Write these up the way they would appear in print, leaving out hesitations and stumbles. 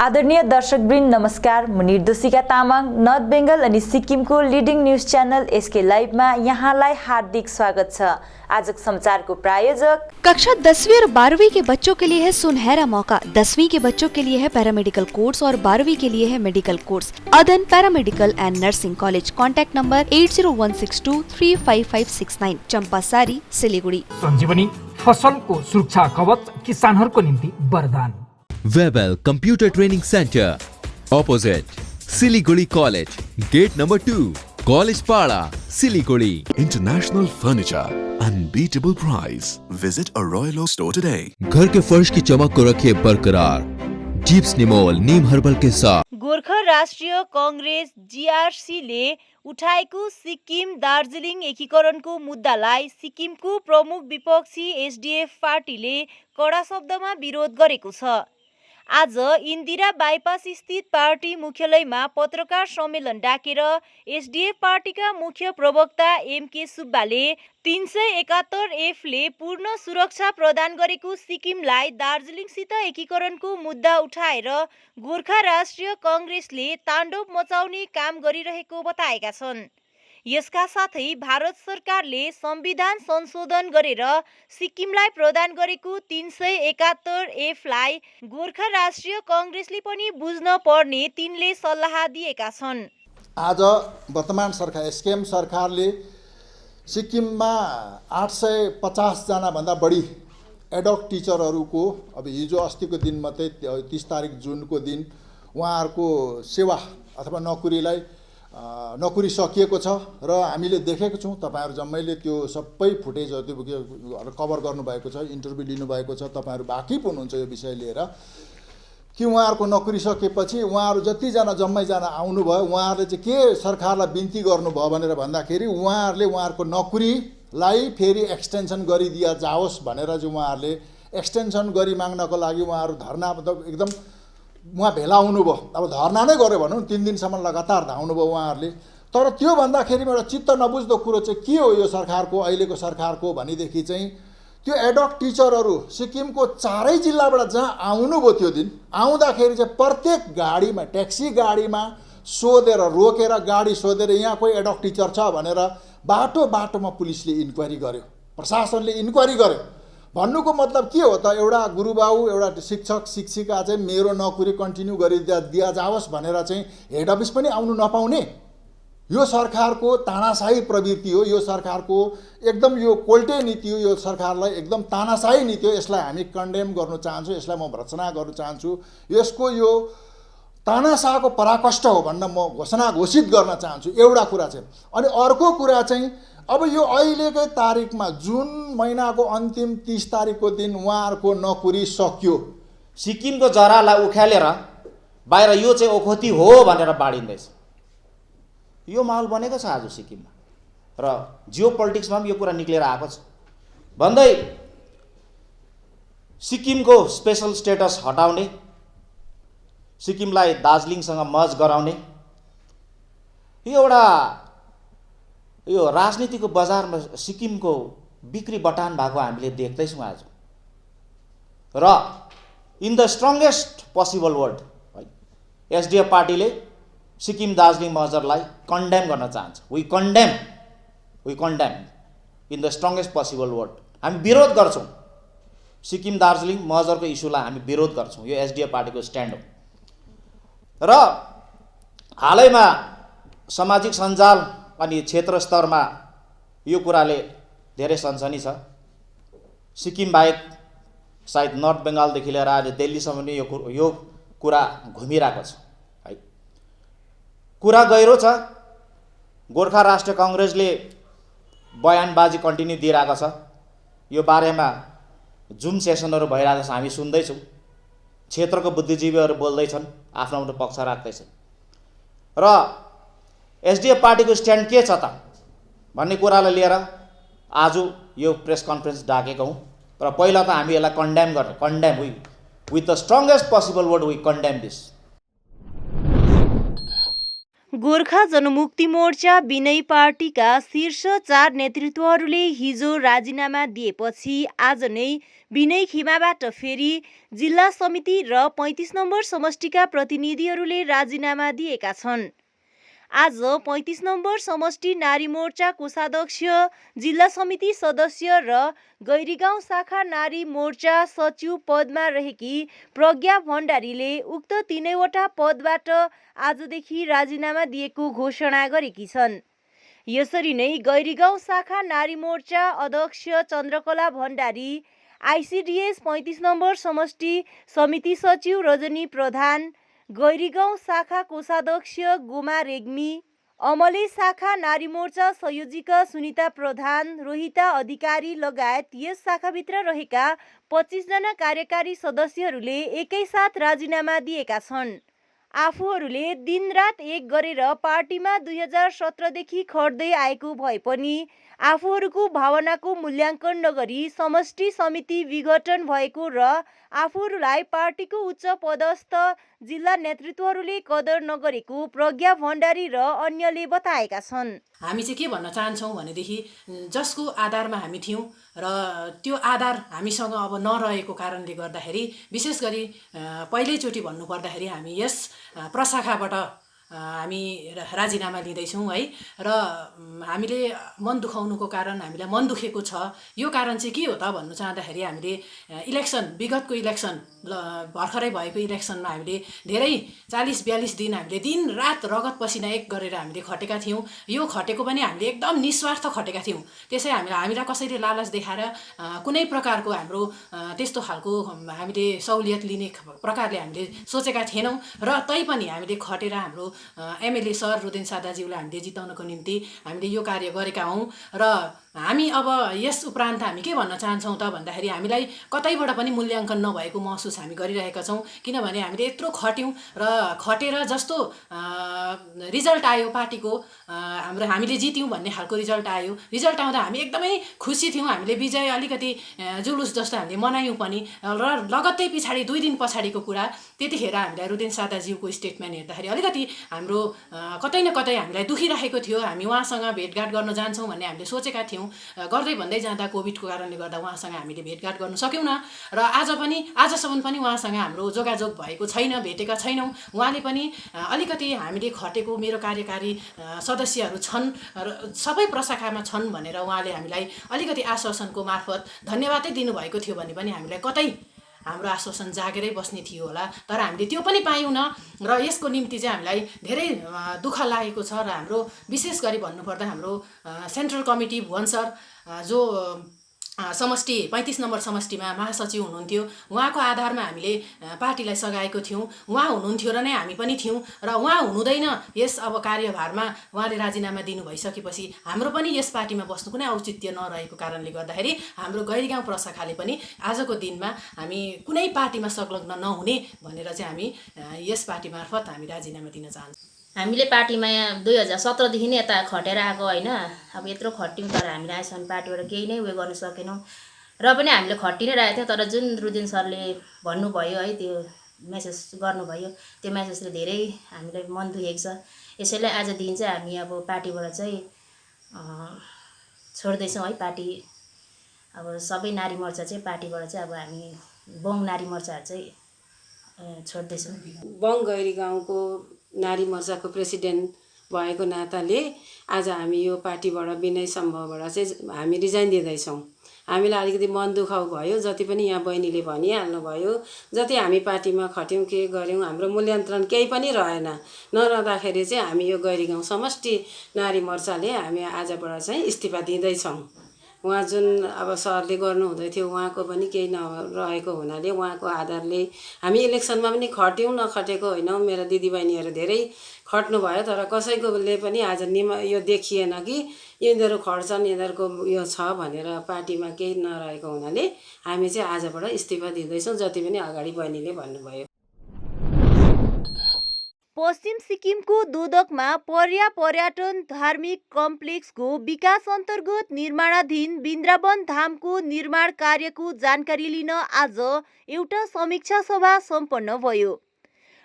आदरणीय दर्शकवृन्द नमस्कार। म निर्देशिका तामाङ नर्थ बेंगल अनि सिक्किमको लिडिङ न्यूज च्यानल एसके लाइभमा यहाँलाई हार्दिक स्वागत छ। आजको समाचारको प्रायोजक कक्षा 10वीं और 12वीं के बच्चों के लिए है सुनहरा मौका। 10वीं के बच्चों के लिए है पैरामेडिकल कोर्स और 12वीं के लिए है medical course. Adan paramedical and nursing college. Contact number 8016235569, Champasari, Siliguri. Sanjeevani फसलको सुरक्षा कवच किसानहरूको निम्ति वरदान। Webel Computer Training Center, opposite Siliguri College, gate number 2, College Pada, Siliguri. International furniture, unbeatable price. Visit a Royal Oak store today. घर के फर्श की चमक को रखे बरकरार। जीप्स निमोल नीम हर्बल के साथ। गोर्खा राष्ट्रिय कांग्रेस जीआरसी ले उठाएको सिक्किम दार्जिलिङ एकीकरणको मुद्दालाई सिक्किमको प्रमुख विपक्षी एसडीएफ पार्टीले कडा शब्दमा विरोध गरेको छ। आज इन्दिरा बाइपास स्थित पार्टी मुख्यालयमा पत्रकार सम्मेलन डाकेर एसडीएफ पार्टीका मुख्य प्रवक्ता एमके सुब्बाले 371 एफले पूर्ण सुरक्षा प्रदान गरेको सिक्किमलाई दार्जिलिङसित एकीकरणको मुद्दा उठाएर गोर्खा राष्ट्रिय कांग्रेसले ताण्डव मचाउने काम गरिरहेको बताएका छन्। यसका साथै भारत सरकारले संविधान संशोधन गरेर सिक्किमलाई प्रदान गरेको 371 एफलाई गोर्खा राष्ट्रिय कांग्रेसले पनि बुझ्न पर्ने तिनले सल्लाह दिएका छन्। आज वर्तमान सरकार एसकेएम सरकारले सिक्किममा 850 जना भन्दा बढी एडहक टिचरहरूको अब हिजो अस्तिको दिन मात्रै 30 तारिक जुनको दिन उहाँहरूको सेवा अथवा नोकरी सकिएको छ र हामीले देखेको छौँ। तपाईहरु जम्मैले त्यो सबै फुटेजहरु त्यो कभर गर्नुभएको छ, इन्टरभ्यु लिनुभएको छ। तपाईहरु बाँकी हुनुहुन्छ यो विषय लिएर कि उहाँहरूको नोकरी सकेपछि उहाँहरू जतिजना जम्मैजना आउनुभयो, उहाँहरूले चाहिँ के सरकारलाई बिन्ती गर्नुभयो भनेर भन्दाखेरि उहाँहरूले उहाँहरूको नोकरीलाई फेरि एक्सटेन्सन गरिदिया जाओस् भनेर चाहिँ उहाँहरूले एक्सटेन्सन गरी माग्नको लागि उहाँहरू धरना एकदम उहाँ भेला आउनुभयो। अब धरना नै गर्यो भनौँ, 3 दिनसम्म लगातार धाउनुभयो उहाँहरूले। तर त्यो भन्दाखेरि एउटा चित्त नबुझ्दो कुरो चाहिँ के हो यो सरकारको, अहिलेको सरकारको भनेदेखि चाहिँ त्यो एडहक टिचरहरू सिक्किमको 4 जिल्लाबाट जहाँ आउनुभयो त्यो दिन आउँदाखेरि चाहिँ प्रत्येक गाडीमा ट्याक्सी गाडीमा सोधेर रोकेर गाडी सोधेर यहाँ कोही एडहक टिचर छ भनेर बाटोमा पुलिसले इन्क्वायरी गर्यो, प्रशासनले इन्क्वायरी गर्यो। भन्नुको मतलब के हो त, एउटा गुरुबाउ एउटा शिक्षक शिक्षिका चाहिँ मेरो नोकरी कन्टिन्यू गरिदिया जाओस् भनेर चाहिँ हेड अफिस पनि आउनु नपाउने यो सरकारको तानाशाही प्रवृत्ति हो। यो सरकारको एकदम यो कोल्टे नीति हो। यो सरकारलाई एकदम तानाशाही नीति हो। यसलाई हामी कन्डेम गर्न चाहन्छौँ, यसलाई म भर्त्सना गर्न चाहन्छु। यसको यो तानाशाहको पराकष्ट हो भन्न म घोषित गर्न चाहन्छु। एउटा कुरा चाहिँ अनि अर्को कुरा चाहिँ अब यो अहिलेकै तारिकमा जुन महिनाको अन्तिम 30 तारिकको दिन उहाँहरूको नोकरी सकियो। सिक्किमको जरालाई उखालेर बाहिर यो चाहिँ ओखोती हो भनेर बाडिँदैछ। यो माहौल बनेको छ आज सिक्किममा र जियो पोलिटिक्समा पनि यो कुरा निक्लेर आएको छ। भन्दै सिक्किमको स्पेशल स्टेटस हटाउने, सिक्किमलाई दार्जिलिङसँग मर्ज गराउने यो राजनीतिको बजारमा सिक्किमको बिक्री बटान भएको हामीले देख्दैछौँ आज। र in the strongest possible word SDF पार्टीले सिक्किम दार्जिलिङ मर्जरलाई कन्डेम गर्न चाहन्छ। We condemn in the strongest possible word. हामी विरोध गर्छौँ सिक्किम दार्जिलिङ मर्जरको इस्युलाई, हामी विरोध गर्छौँ। यो एसडीएफ पार्टीको स्ट्यान्ड हो। र हालैमा सामाजिक सञ्जाल अनि क्षेत्र स्तरमा यो कुराले धेरै सनसनी छ। सिक्किम बाहेक सायद नर्थ बेङ्गालदेखि लिएर आज दिल्लीसम्म नै यो कुरा घुमिरहेको छ है। कुरा गहिरो छ। गोर्खा राष्ट्रिय कांग्रेसले बयानबाजी कन्टिन्यू दिइरहेको छ। यो बारेमा जुम सेसनहरू भइरहेको छ, हामी सुन्दैछौँ। क्षेत्रको बुद्धिजीवीहरू बोल्दैछन्, आफ्नो पक्ष राख्दैछन्। र एसडीएफ पार्टीको स्ट्यान्ड के छ त भन्ने कुरालाई लिएर आज यो प्रेस कन्फरेन्स डाकेको हौँ। र पहिला त हामी यसलाई condemn with the strongest possible word we condemn this. Gorkha Janmukti Morcha Binay पार्टीका शीर्ष 4 नेतृत्वहरूले हिजो राजीनामा दिएपछि आज नै विनय खिमाबाट फेरि जिल्ला समिति र 35 नम्बर समष्टिका प्रतिनिधिहरूले राजीनामा दिएका छन्। आज 35 नम्बर समष्टि नारी मोर्चा कोषाध्यक्ष, जिल्ला समिति सदस्य र गैरीगाउँ शाखा नारी मोर्चा सचिव पदमा रहेकी प्रज्ञा भण्डारीले उक्त तीनैवटा पदबाट आजदेखि राजीनामा दिएको घोषणा गरेकी छन्। यसरी नै गैरीगाउँ शाखा नारी मोर्चा अध्यक्ष चन्द्रकला भण्डारी, आइसिडिएस 35 नम्बर समष्टि समिति सचिव रजनी प्रधान, गैरीगाउँ शाखा कोषाध्यक्ष गोमा रेग्मी, अमले शाखा नारी मोर्चा संयोजिका सुनिता प्रधान, रोहिता अधिकारी लगायत यस शाखाभित्र रहेका 25 जना कार्यकारी सदस्यहरूले एकैसाथ राजीनामा दिएका छन्। आफूहरूले दिनरात एक गरेर पार्टीमा 2017 देखि खट्दै आएको भए पनि आफूहरूको भावनाको मूल्याङ्कन नगरी समष्टि समिति विघटन भएको र आफूहरूलाई पार्टीको उच्च पदस्थ जिल्ला नेतृत्वहरूले कदर नगरेको प्रज्ञा भण्डारी र अन्यले बताएका छन्। हामी चाहिँ के भन्न चाहन्छौँ भनेदेखि जसको आधारमा हामी थियौँ र त्यो आधार हामीसँग अब नरहेको कारणले गर्दाखेरि विशेष गरी पहिल्यैचोटि भन्नुपर्दाखेरि हामी यस प्रशाखाबाट हामी राजीनामा लिँदैछौँ है। र हामीले मन दुखाउनुको कारण हामीलाई मन दुखेको छ। यो कारण चाहिँ के हो त भन्नु चाहँदाखेरि हामीले विगतको इलेक्सन भर्खरै भएको इलेक्सनमा हामीले धेरै 40-42 दिन हामीले दिन रात रगत पसिना एक गरेर हामीले खटेका थियौँ। यो खटेको पनि हामीले एकदम निस्वार्थ खटेका थियौँ। त्यसै हामीलाई कसैले लालच देखाएर कुनै प्रकारको हाम्रो त्यस्तो खालको हामीले सहुलियत लिने प्रकारले हामीले सोचेका थिएनौँ। र तैपनि हामीले खटेर हाम्रो एमएलए सर रुदेन सादाज्यूलाई हामीले जिताउनको निम्ति हामीले यो कार्य गरेका हौँ। र हामी अब यस उपरान्त हामी के भन्न चाहन्छौँ त भन्दाखेरि हामीलाई कतैबाट पनि मूल्याङ्कन नभएको महसुस हामी गरिरहेका छौँ। किनभने हामीले यत्रो खट्यौँ र खटेर जस्तो रिजल्ट आयो पार्टीको, हामीले जित्यौँ भन्ने खालको रिजल्ट आयो। रिजल्ट आउँदा हामी एकदमै खुसी थियौँ। हामीले विजय अलिकति जुलुस जस्तो हामीले मनायौँ पनि। र लगत्तै पछाडि 2 दिन पछाडिको कुरा, त्यतिखेर हामीलाई रुदेन सादाज्यूको स्टेटमेन्ट हेर्दाखेरि अलिकति हाम्रो कतै न कतै हामीलाई दुखिरहेको थियो। हामी उहाँसँग भेटघाट गर्न जान्छौँ भन्ने हामीले सोचेका थियौँ। गर्दै भन्दै जाँदा कोभिडको कारणले गर्दा उहाँसँग हामीले भेटघाट गर्न सक्यौँ र आजसम्म पनि उहाँसँग हाम्रो जोगाजोग भएको छैन, भेटेका छैनौँ। उहाँले पनि अलिकति हामीले खटेको मेरो कार्यकारी सदस्यहरू छन् र सबै प्रशाखामा छन् भनेर उहाँले हामीलाई अलिकति आश्वासनको मार्फत धन्यवादै दिनुभएको थियो भने पनि हामीलाई कतै हाम्रो आश्वासन जागेरै बस्ने थियो होला। तर हामीले त्यो पनि पायौँ र यसको निम्ति चाहिँ हामीलाई धेरै दुःख लागेको छ। र हाम्रो विशेष गरी भन्नुपर्दा हाम्रो सेन्ट्रल कमिटी भुवन सर जो समष्टि 35 नम्बर समष्टिमा महासचिव हुनुहुन्थ्यो, उहाँको आधारमा हामीले पार्टीलाई सघाएको थियौँ। उहाँ हुनुहुन्थ्यो र नै हामी पनि थियौँ। र उहाँ हुनुहुँदैन यस अब कार्यभारमा उहाँले राजीनामा दिनु भइसकेपछि हाम्रो पनि यस पार्टीमा बस्नु कुनै औचित्य नरहेको कारणले गर्दाखेरि हाम्रो गैरीगाउँ प्रशाखाले पनि आजको दिनमा हामी कुनै पार्टीमा संलग्न नहुने भनेर चाहिँ हामी यस पार्टी मार्फत हामी राजीनामा दिन चाहन्छौँ। हामीले पार्टीमा 2017 देखि नै यता खटेर आएको होइन। अब यत्रो खट्यौँ तर हामीले आइसम्म पार्टीबाट केही नै उयो गर्न सकेनौँ। र पनि हामीले खट्टी नै रहेको थियो। तर जुन रुदेन सरले भन्नुभयो है, त्यो मेसेज गर्नुभयो, त्यो मेसेजले धेरै हामीलाई मन दुखेको छ। यसैले आज दिन चाहिँ हामी अब पार्टीबाट चाहिँ छोड्दैछौँ है। पार्टी अब सबै नारी मोर्चा चाहिँ पार्टीबाट चाहिँ अब हामी बङ नारी मोर्चाहरू चाहिँ छोड्दैछौँ। बङ गैरीगाउँको नारी मोर्चाको प्रेसिडेन्ट भएको नाताले आज हामी यो पार्टीबाट विनय सम्भवबाट चाहिँ हामी रिजाइन दिँदैछौँ। हामीलाई अलिकति मन दुखाउ भयो। जति पनि यहाँ बहिनीले भनिहाल्नुभयो, जति हामी पार्टीमा खट्यौँ, के गऱ्यौँ, हाम्रो मूल्याङ्कन केही पनि रहेन। नरहँदाखेरि चाहिँ हामी यो गैरीगाउँ समष्टि नारी मोर्चाले हामी आजबाट चाहिँ इस्तिफा दिँदैछौँ। उहाँ जुन अब सरले गर्नुहुँदै थियो उहाँको पनि केही नरहेको हुनाले उहाँको आधारले हामी इलेक्सनमा पनि खट्यौँ, नखटेको होइनौँ। मेरा दिदीबहिनीहरू धेरै खट्नुभयो तर कसैकोले पनि आज यो देखिएन कि यिनीहरू खट्छन्, यिनीहरूको यो छ भनेर पार्टीमा केही नरहेको हुनाले हामी चाहिँ आजबाट इस्तिफा दिँदैछौँ, जति पनि अगाडि बहिनीले भन्नुभयो। पश्चिम सिक्किमको दोदकमा पर्यटन धार्मिक कम्प्लेक्सको विकास अन्तर्गत निर्माणाधीन वृन्दावन धामको निर्माण कार्यको जानकारी लिन आज एउटा समीक्षा सभा सम्पन्न भयो।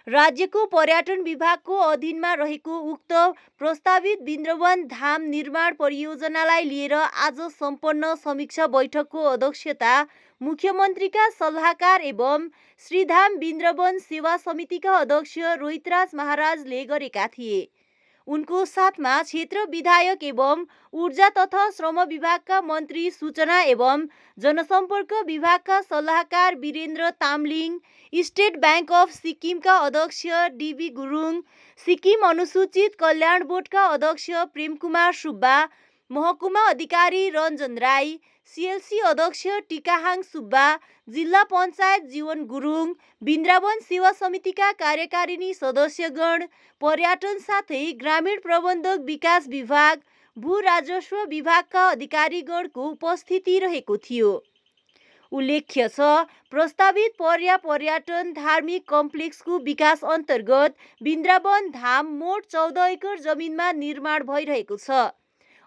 राज्यको पर्यटन विभागको अधीनमा रहेको उक्त प्रस्तावित बिन्द्रवन धाम निर्माण परियोजनालाई लिएर आज सम्पन्न समीक्षा बैठकको अध्यक्षता मुख्यमन्त्रीका सल्लाहकार एवं श्रीधाम बिन्द्रवन सेवा समितिका अध्यक्ष रोहितराज महाराजले गरेका थिए। उनको साथमा क्षेत्र विधायक एवं ऊर्जा तथा श्रम विभागका मन्त्री, सूचना एवं जनसम्पर्क विभागका सल्लाहकार Birendra Tamling, state bank of सिक्किमका अध्यक्ष डीबी गुरुङ, सिक्किम अनुसूचित कल्याण बोर्डका अध्यक्ष प्रेमकुमार सुब्बा, महकुमा अधिकारी रञ्जन राई, सीएलसी अध्यक्ष टिकाहाङ सुब्बा, जिल्ला पञ्चायत जीवन गुरुङ, बिन्द्रवन सेवा समितिका कार्यकारिणी सदस्यगण, पर्यटन साथै ग्रामीण प्रबन्धक विकास विभाग, भू राजस्व विभागका अधिकारीगणको उपस्थिति रहेको थियो। उल्लेख्य छ, प्रस्तावित पर्यटन धार्मिक कम्प्लेक्सको विकास अन्तर्गत बिन्द्रवन धाम मोट 14 एकड़ जमिनमा निर्माण भइरहेको छ।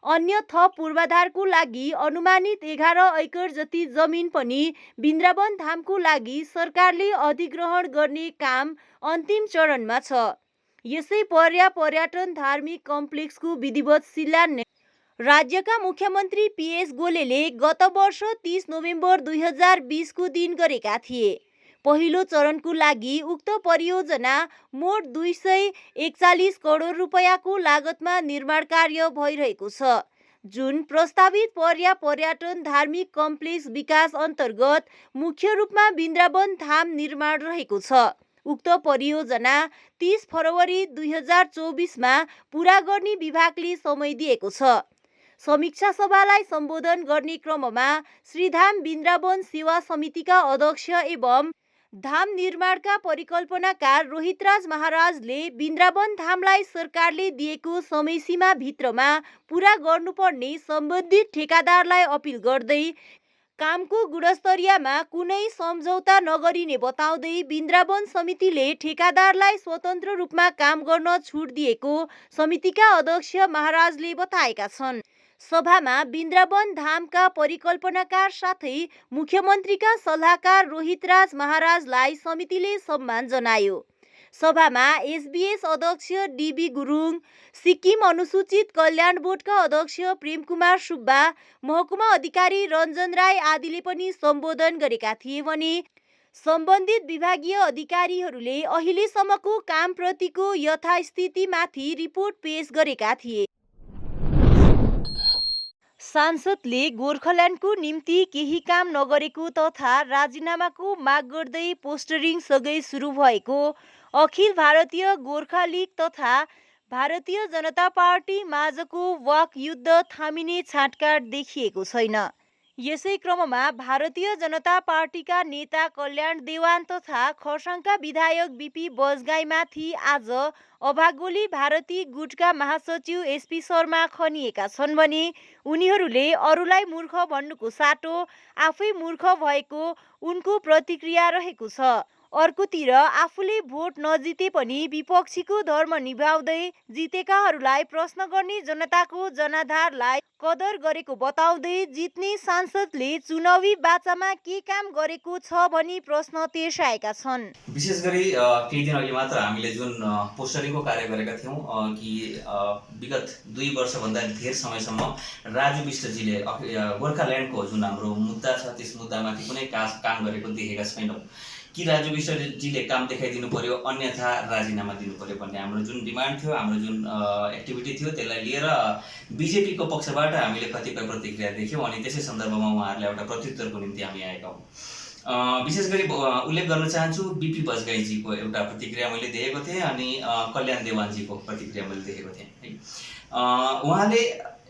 अन्य थप पूर्वाधारको लागि अनुमानित 11 एकड़ जति जमिन पनि बिन्द्रवन धामको लागि सरकारले अधिग्रहण गर्ने काम अन्तिम चरणमा छ। यसै पर्यटन धार्मिक कम्प्लेक्सको विधिवत शिलान्यास राज्यका मुख्यमन्त्री पीएस गोलेले गत वर्ष 30 नोभेम्बर 2020 को दिन गरेका थिए। पहिलो चरणको लागि उक्त परियोजना मोट 241 करोड रुपैयाँको लागतमा निर्माण कार्य भइरहेको छ, जुन प्रस्तावित पर्यटन धार्मिक कम्प्लेक्स विकास अन्तर्गत मुख्य रूपमा बिन्द्रवन धाम निर्माण रहेको छ। उक्त परियोजना 30 फरवरी 2024 मा पूरा गर्ने विभागले समय दिएको छ। समीक्षा सभालाई सम्बोधन गर्ने क्रममा श्रीधाम बिन्द्रवन सेवा समितिका अध्यक्ष एवं धाम निर्माणका परिकल्पनाकार रोहितराज महाराजले बिन्द्रवन धामलाई सरकारले दिएको समय सीमा भित्रमा पूरा गर्नुपर्ने सम्बन्धित ठेकादारलाई अपिल गर्दै कामको गुणस्तरीयमा कुनै सम्झौता नगरिने बताउँदै बिन्द्रवन समितिले ठेकादारलाई स्वतन्त्र रूपमा काम गर्न छुट दिएको समितिका अध्यक्ष महाराजले बताएका छन्। सभामा बिन्द्रवन धामका परिकल्पनाकार साथै मुख्यमन्त्रीका सल्लाहकार रोहितराज महाराजलाई समितिले सम्मान जनायो। सभामा एसबीएस अध्यक्ष डीबी गुरुङ, सिक्किम अनुसूचित कल्याण बोर्डका अध्यक्ष प्रेमकुमार सुब्बा, महकुमा अधिकारी रञ्जन राई आदिले पनि सम्बोधन गरेका थिए भने सम्बन्धित विभागीय अधिकारीहरूले अहिलेसम्मको कामप्रतिको यथास्थितिमाथि रिपोर्ट पेश गरेका थिए। सांसदले गोर्खाल्यान्डको निम्ति केही काम नगरेको तथा राजीनामाको माग गर्दै पोस्टरिङ सँगै सुरु भएको अखिल भारतीय गोर्खा लीग तथा भारतीय जनता पार्टी माझको वाक युद्ध थामिने छाँटकाँट देखिएको छैन। यसै क्रममा भारतीय जनता पार्टीका नेता कल्याण देवान तथा खरसाङका विधायक बीपी बजगाईमाथि आज अभागोली भारती गुटका महासचिव एसपी शर्मा खनिएका छन् भने उनीहरूले अरूलाई मूर्ख भन्नुको साटो आफै मूर्ख भएको उनको प्रतिक्रिया रहेको छ। अर्कोतिर आफूले भोट नजिते पनि विपक्षीको धर्म निभाउँदै जितेकाहरूलाई प्रश्न गर्ने जनताको जनाधारलाई कदर गरेको बताउँदै जित्ने सांसदले चुनावी बाचामा के काम गरेको छ भनी प्रश्न तेर्साएका छन्। विशेष गरी केही दिन अघि मात्र हामीले जुन पोस्टरिङको कार्य गरेका थियौँ कि विगत 2 वर्षभन्दा धेर समयसम्म राजु विष्टजीले गोर्खाल्यान्डको जुन हाम्रो मुद्दा छ त्यस मुद्दामाथि कुनै काम गरेको देखेका छैनौँ कि राजु विष्टजीले काम देखाइदिनु पर्यो अन्यथा राजीनामा दिनु पर्यो भन्ने हाम्रो जुन डिमान्ड थियो, हाम्रो जुन एक्टिभिटी थियो त्यसलाई लिएर बिजेपीको पक्षबाट हामीले कतिपय प्रतिक्रिया देख्यौँ अनि त्यसै सन्दर्भमा उहाँहरूलाई एउटा प्रत्युत्तरको निम्ति हामी आएका हौँ। विशेष गरी उल्लेख गर्न चाहन्छु बीपी बजगाईजीको एउटा प्रतिक्रिया मैले देखेको थिएँ अनि कल्याण देवानजीको प्रतिक्रिया मैले देखेको थिएँ है। उहाँले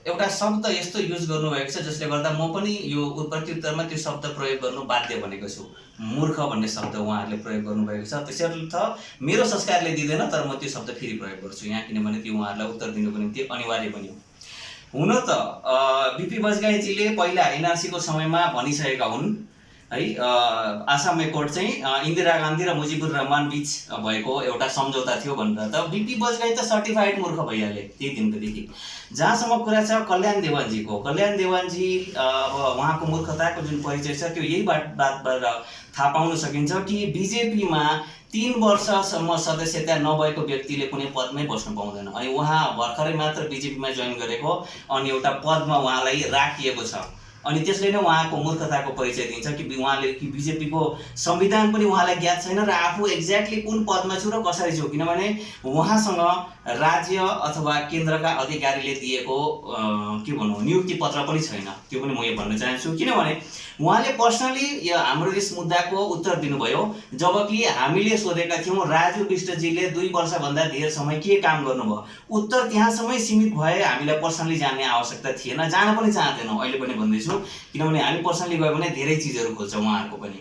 एउटा शब्द यस्तो युज गर्नुभएको छ जसले गर्दा म पनि यो प्रत्युत्तरमा त्यो शब्द प्रयोग गर्नु बाध्य बनेको छु। मूर्ख भन्ने शब्द उहाँहरूले प्रयोग गर्नुभएको छ, त्यसर्थ मेरो संस्कारले दिँदैन तर म त्यो शब्द फेरि प्रयोग गर्छु यहाँ, किनभने त्यो उहाँहरूलाई उत्तर दिनुको निम्ति अनिवार्य पनि हो। हुन त बीपी बजगाईजीले पहिला एनआरसीको समयमा भनिसकेका हुन् है आसाम एकर्ड चाहिँ इन्दिरा गान्धी र मुजिबुर रहमान बीच भएको एउटा सम्झौता थियो भनेर त बिपी बजगाई त सर्टिफाइड मूर्ख भइहाले त्यही दिनकोदेखि। जहाँसम्म कुरा छ कल्याण देवानजीको, कल्याण देवानजी अब उहाँको मूर्खताको जुन परिचय छ त्यो यही बातबाट थाहा पाउन सकिन्छ कि बिजेपीमा 3 वर्षसम्म सदस्यता नभएको व्यक्तिले कुनै पदमै बस्नु पाउँदैन। अनि उहाँ भर्खरै मात्र बिजेपीमा जोइन गरेको अनि एउटा पदमा उहाँलाई राखिएको छ। अनि त्यसले नै उहाँको मूर्खताको परिचय दिन्छ कि उहाँले कि बिजेपीको संविधान पनि उहाँलाई ज्ञात छैन र आफू एक्ज्याक्टली कुन पदमा छु र कसरी छु, किनभने उहाँसँग राज्य अथवा केन्द्रका अधिकारीले दिएको के भनौँ नियुक्ति पत्र पनि छैन। त्यो पनि म यो भन्न चाहन्छु, किनभने उहाँले पर्सनली हाम्रो यस मुद्दाको उत्तर दिनुभयो, जबकि हामीले सोधेका थियौँ राजु विष्टजीले 2 वर्षभन्दा धेर समय के काम गर्नुभयो। उत्तर त्यहाँसम्मै सीमित भए हामीलाई पर्सनली जान्ने आवश्यकता थिएन, जान पनि चाहँदैनौँ अहिले पनि भन्दैछु, किनभने हामी पर्सनली गयो भने धेरै चिजहरू खोज्छ उहाँहरूको पनि।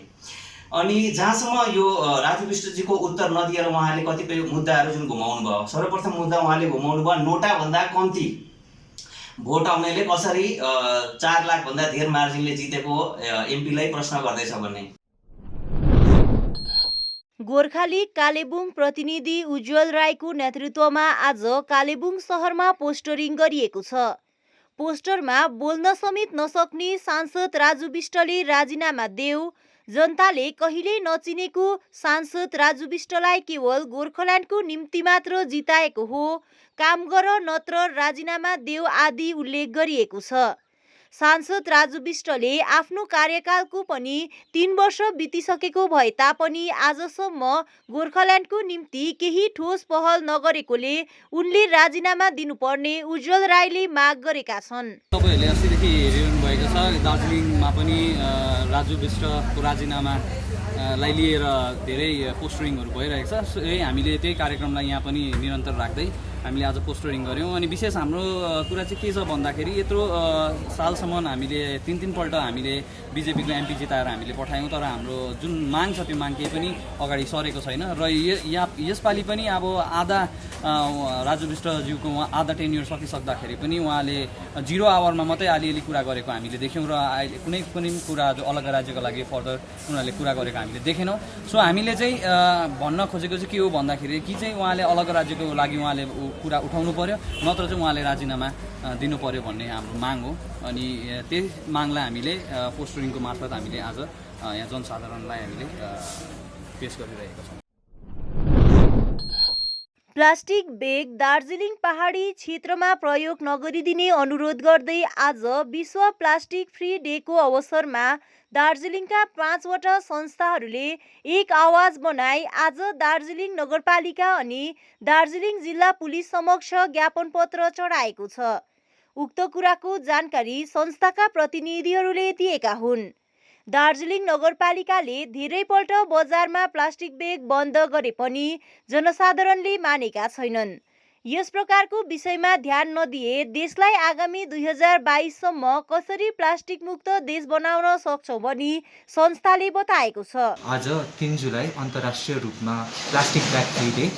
अनि जहाँसम्म यो राजु विष्टजीको उत्तर नदिएर उहाँले कतिपय मुद्दाहरू जुन घुमाउनु भयो, सर्वप्रथम मुद्दा उहाँले घुमाउनु भयो नोटाभन्दा कम्ती भोट आउनेले कसरी 4 लाखभन्दा धेर मार्जिनले जितेको एमपीलाई प्रश्न गर्दैछ भन्ने। गोर्खा लिग कालेबुङ प्रतिनिधि उज्जवल राईको नेतृत्वमा आज कालेबुङ सहरमा पोस्टरिङ गरिएको छ। पोस्टरमा बोल्न समेत नसक्ने सांसद राजु विष्टले राजीनामा देऊ, जनताले कहिल्यै नचिनेको सांसद राजु विष्टलाई केवल गोर्खाल्यान्डको निम्ति मात्र जिताएको हो, काम गर नत्र राजीनामा देऊ आदि उल्लेख गरिएको छ। सांसद राजु विष्टले आफ्नो कार्यकालको पनि 3 वर्ष बितिसकेको भए तापनि आजसम्म गोर्खाल्यान्डको निम्ति केही ठोस पहल नगरेकोले उनले राजीनामा दिनुपर्ने उज्जवल राईले माग गरेका छन्। तपाईहरुले अस्तिदेखि हेरिरहनु भएको छ, दार्जिलिङमा पनि राजु विष्टको राजीनामा लाई लिएर धेरै पोस्टरिङहरू भइरहेको छ। हामीले त्यही कार्यक्रमलाई यहाँ पनि निरन्तर राख्दै हामीले आज पोस्टरिङ गऱ्यौँ। अनि विशेष हाम्रो कुरा चाहिँ के छ भन्दाखेरि यत्रो सालसम्म हामीले 3 पल्ट हामीले बिजेपीको एमपी जिताएर हामीले पठायौँ, तर हाम्रो जुन माग छ त्यो माग केही पनि अगाडि सरेको छैन। र यसपालि पनि अब आधा राजु विष्टज्यूको आधा टेन्युर सकिसक्दाखेरि पनि उहाँले 0 आवरमा मात्रै अलिअलि कुरा गरेको हामीले देख्यौँ र अहिले कुनै पनि कुरा जो अलग राज्यको लागि फर्दर उनीहरूले कुरा गरेको हामीले देखेनौँ। सो हामीले चाहिँ भन्न खोजेको चाहिँ के हो भन्दाखेरि कि चाहिँ उहाँले अलग राज्यको लागि उहाँले कुरा उठाउनु पर्यो, नत्र चाहिँ उहाँले राजीनामा दिनु पर्यो भन्ने हाम्रो माग हो। अनि त्यही मागलाई हामीले पोस्टरिङको मार्फत हामीले आज यहाँ जनसाधारणलाई हामीले पेश गरिरहेका छौँ। प्लास्टिक बेग दार्जिलिङ पहाडी क्षेत्रमा प्रयोग नगरिदिने अनुरोध गर्दै आज विश्व प्लास्टिक फ्री डेको अवसरमा दार्जिलिङका 5वटा संस्थाहरूले एक आवाज बनाई आज दार्जिलिङ नगरपालिका अनि दार्जिलिङ जिल्ला पुलिस समक्ष ज्ञापन पत्र चढाएको छ। उक्त कुराको जानकारी संस्थाका प्रतिनिधिहरूले दिएका हुन्। दार्जिलिङ नगरपालिकाले धेरैपल्ट बजारमा प्लास्टिक बेग बन्द गरे पनि जनसाधारणले मानेका छैनन्। यस प्रकारको विषयमा ध्यान नदिए देशलाई आगामी 2022 सम्म कसरी प्लास्टिक मुक्त देश बनाउन सक्छौं भनी संस्थाले बताएको छ। आज 3 जुलाई अन्तर्राष्ट्रिय रूपमा प्लास्टिक ब्याग फ्री डे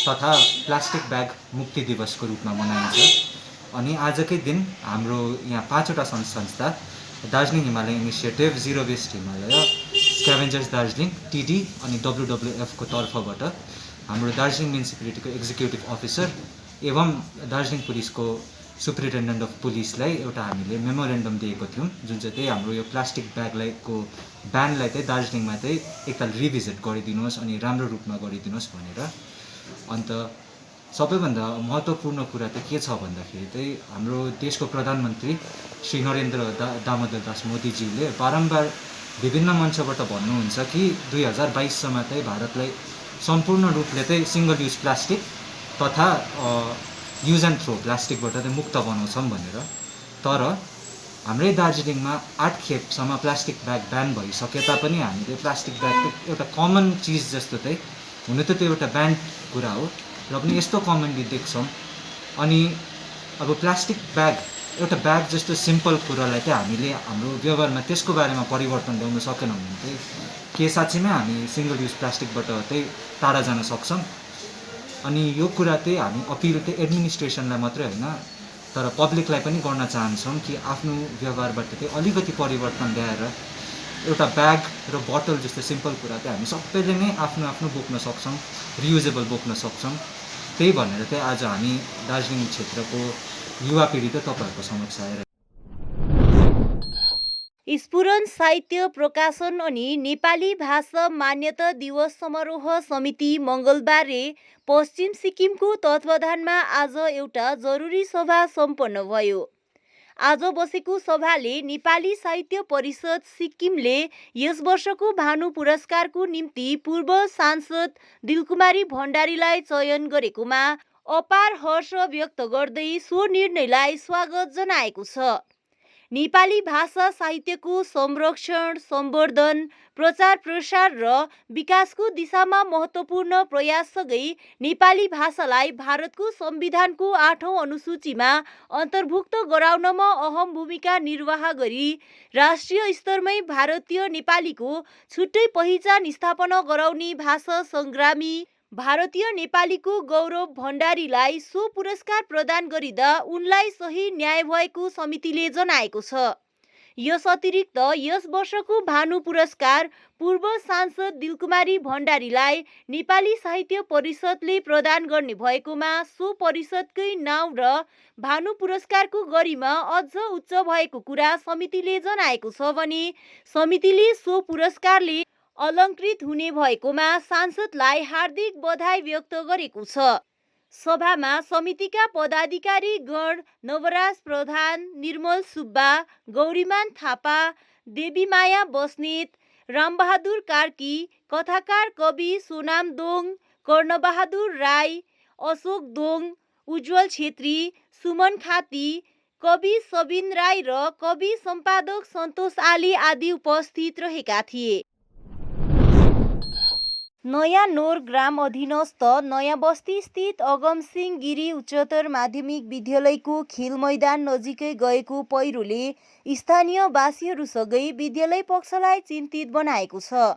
तथा प्लास्टिक ब्याग मुक्ति दिवसको रूपमा मनाइन्छ। अनि आजकै दिन हाम्रो यहाँ 5वटा संस्था Darjeeling Himalaya initiative, zero waste Himalaya, scavengers Darjeeling, टिडी अनि WWF को तर्फबाट हाम्रो दार्जिलिङ म्युनिसिपालिटीको एक्जिक्युटिभ अफिसर एवं दार्जिलिङ पुलिसको सुप्रिन्टेन्डेन्ट अफ पुलिसलाई एउटा हामीले मेमोरेन्डम दिएको थियौँ, जुन चाहिँ त्यही हाम्रो यो प्लास्टिक ब्यागलाईको ब्यानलाई चाहिँ दार्जिलिङमा चाहिँ एकताल रिभिजिट गरिदिनुहोस् अनि राम्रो रूपमा गरिदिनुहोस् भनेर। अन्त सबैभन्दा महत्त्वपूर्ण कुरा चाहिँ के छ भन्दाखेरि चाहिँ हाम्रो देशको प्रधानमन्त्री श्री नरेन्द्र दामोदर दास मोदीजीले बारम्बार विभिन्न मञ्चबाट भन्नुहुन्छ कि 2022 सम्म चाहिँ भारतलाई सम्पूर्ण रूपले चाहिँ सिंगल युज प्लास्टिक तथा युज एन्ड थ्रो प्लास्टिकबाट चाहिँ मुक्त बनाउँछौँ भनेर। तर हाम्रै दार्जिलिङमा 8 खेपसम्म प्लास्टिक ब्याग ब्यान भइसके तापनि हामीले प्लास्टिक ब्याग एउटा कमन चिज जस्तो चाहिँ हुनु त त्यो एउटा ब्यान्ड कुरा हो र पनि यस्तो कमनली देख्छौँ। अनि अब प्लास्टिक ब्याग एउटा ब्याग जस्तो सिम्पल कुरालाई चाहिँ हामीले हाम्रो व्यवहारमा त्यसको बारेमा परिवर्तन ल्याउन सकेनौँ भने चाहिँ के साँच्चैमा हामी सिंगल युज प्लास्टिकबाट चाहिँ टाढा जान सक्छौँ। अनि यो कुरा चाहिँ हामी अपिल चाहिँ एडमिनिस्ट्रेसनलाई मात्रै होइन तर पब्लिकलाई पनि गर्न चाहन्छौँ कि आफ्नो व्यवहारबाट चाहिँ अलिकति परिवर्तन ल्याएर एउटा ब्याग र बोतल जस्तो सिम्पल कुरा चाहिँ हामी सबैले नै आफ्नो आफ्नो बोक्न सक्छौँ, रियुजेबल बोक्न सक्छौँ। त्यही भनेर चाहिँ आज हामी दार्जिलिङ क्षेत्रको युवा पिँढी त तपाईँहरूको समक्ष आएर स्फुरन साहित्य प्रकाशन अनि नेपाली भाषा मान्यता दिवस समारोह समिति मङ्गलबारे पश्चिम सिक्किमको तत्वावधानमा आज एउटा जरुरी सभा सम्पन्न भयो। आज बसेको सभाले नेपाली साहित्य परिषद सिक्किमले यस वर्षको भानु पुरस्कारको निम्ति पूर्व सांसद दिलकुमारी भण्डारीलाई चयन गरेकोमा अपार हर्ष व्यक्त गर्दै सो निर्णयलाई स्वागत जनाएको छ। नेपाली भाषा साहित्यको संरक्षण, सम्वर्धन, प्रचार प्रसार र विकासको दिशामा महत्त्वपूर्ण प्रयाससँगै नेपाली भाषालाई भारतको संविधानको 8औं अनुसूचीमा अन्तर्भुक्त गराउनमा अहम भूमिका निर्वाह गरी राष्ट्रिय स्तरमै भारतीय नेपालीको छुट्टै पहिचान स्थापना गराउने भाषा सङ्ग्रामी भारतीय नेपालीको गौरव भण्डारीलाई सो पुरस्कार प्रदान गरिँदा उनलाई सही न्याय भएको समितिले जनाएको छ। यस अतिरिक्त यस वर्षको भानु पुरस्कार पूर्व सांसद दिलकुमारी भण्डारीलाई नेपाली साहित्य परिषदले प्रदान गर्ने भएकोमा सो परिषदकै नाउँ र भानु पुरस्कारको गरिमा अझ उच्च भएको कुरा समितिले जनाएको छ भने समितिले सो पुरस्कारले अलङ्कृत हुने भएकोमा सांसदलाई हार्दिक बधाई व्यक्त गरेको छ। सभामा समितिका पदाधिकारी गण नवराज प्रधान, निर्मल सुब्बा, गौरीमान थापा, देवीमाया बस्नेत, रामबहादुर कार्की, कथाकार कवि सोनाम दोङ, कर्णबहादुर राई, अशोक दोङ, उज्जवल छेत्री, सुमन खाती, कवि सबिन राई र कवि सम्पादक सन्तोष आली आदि उपस्थित रहेका थिए। नयाँ नोर ग्राम अधीनस्थ नयाँ बस्ती स्थित अगमसिंह गिरी उच्चतर माध्यमिक विद्यालयको खेल मैदान नजिकै गएको पहिरोले स्थानीयवासीहरूसँगै विद्यालय पक्षलाई चिन्तित बनाएको छ।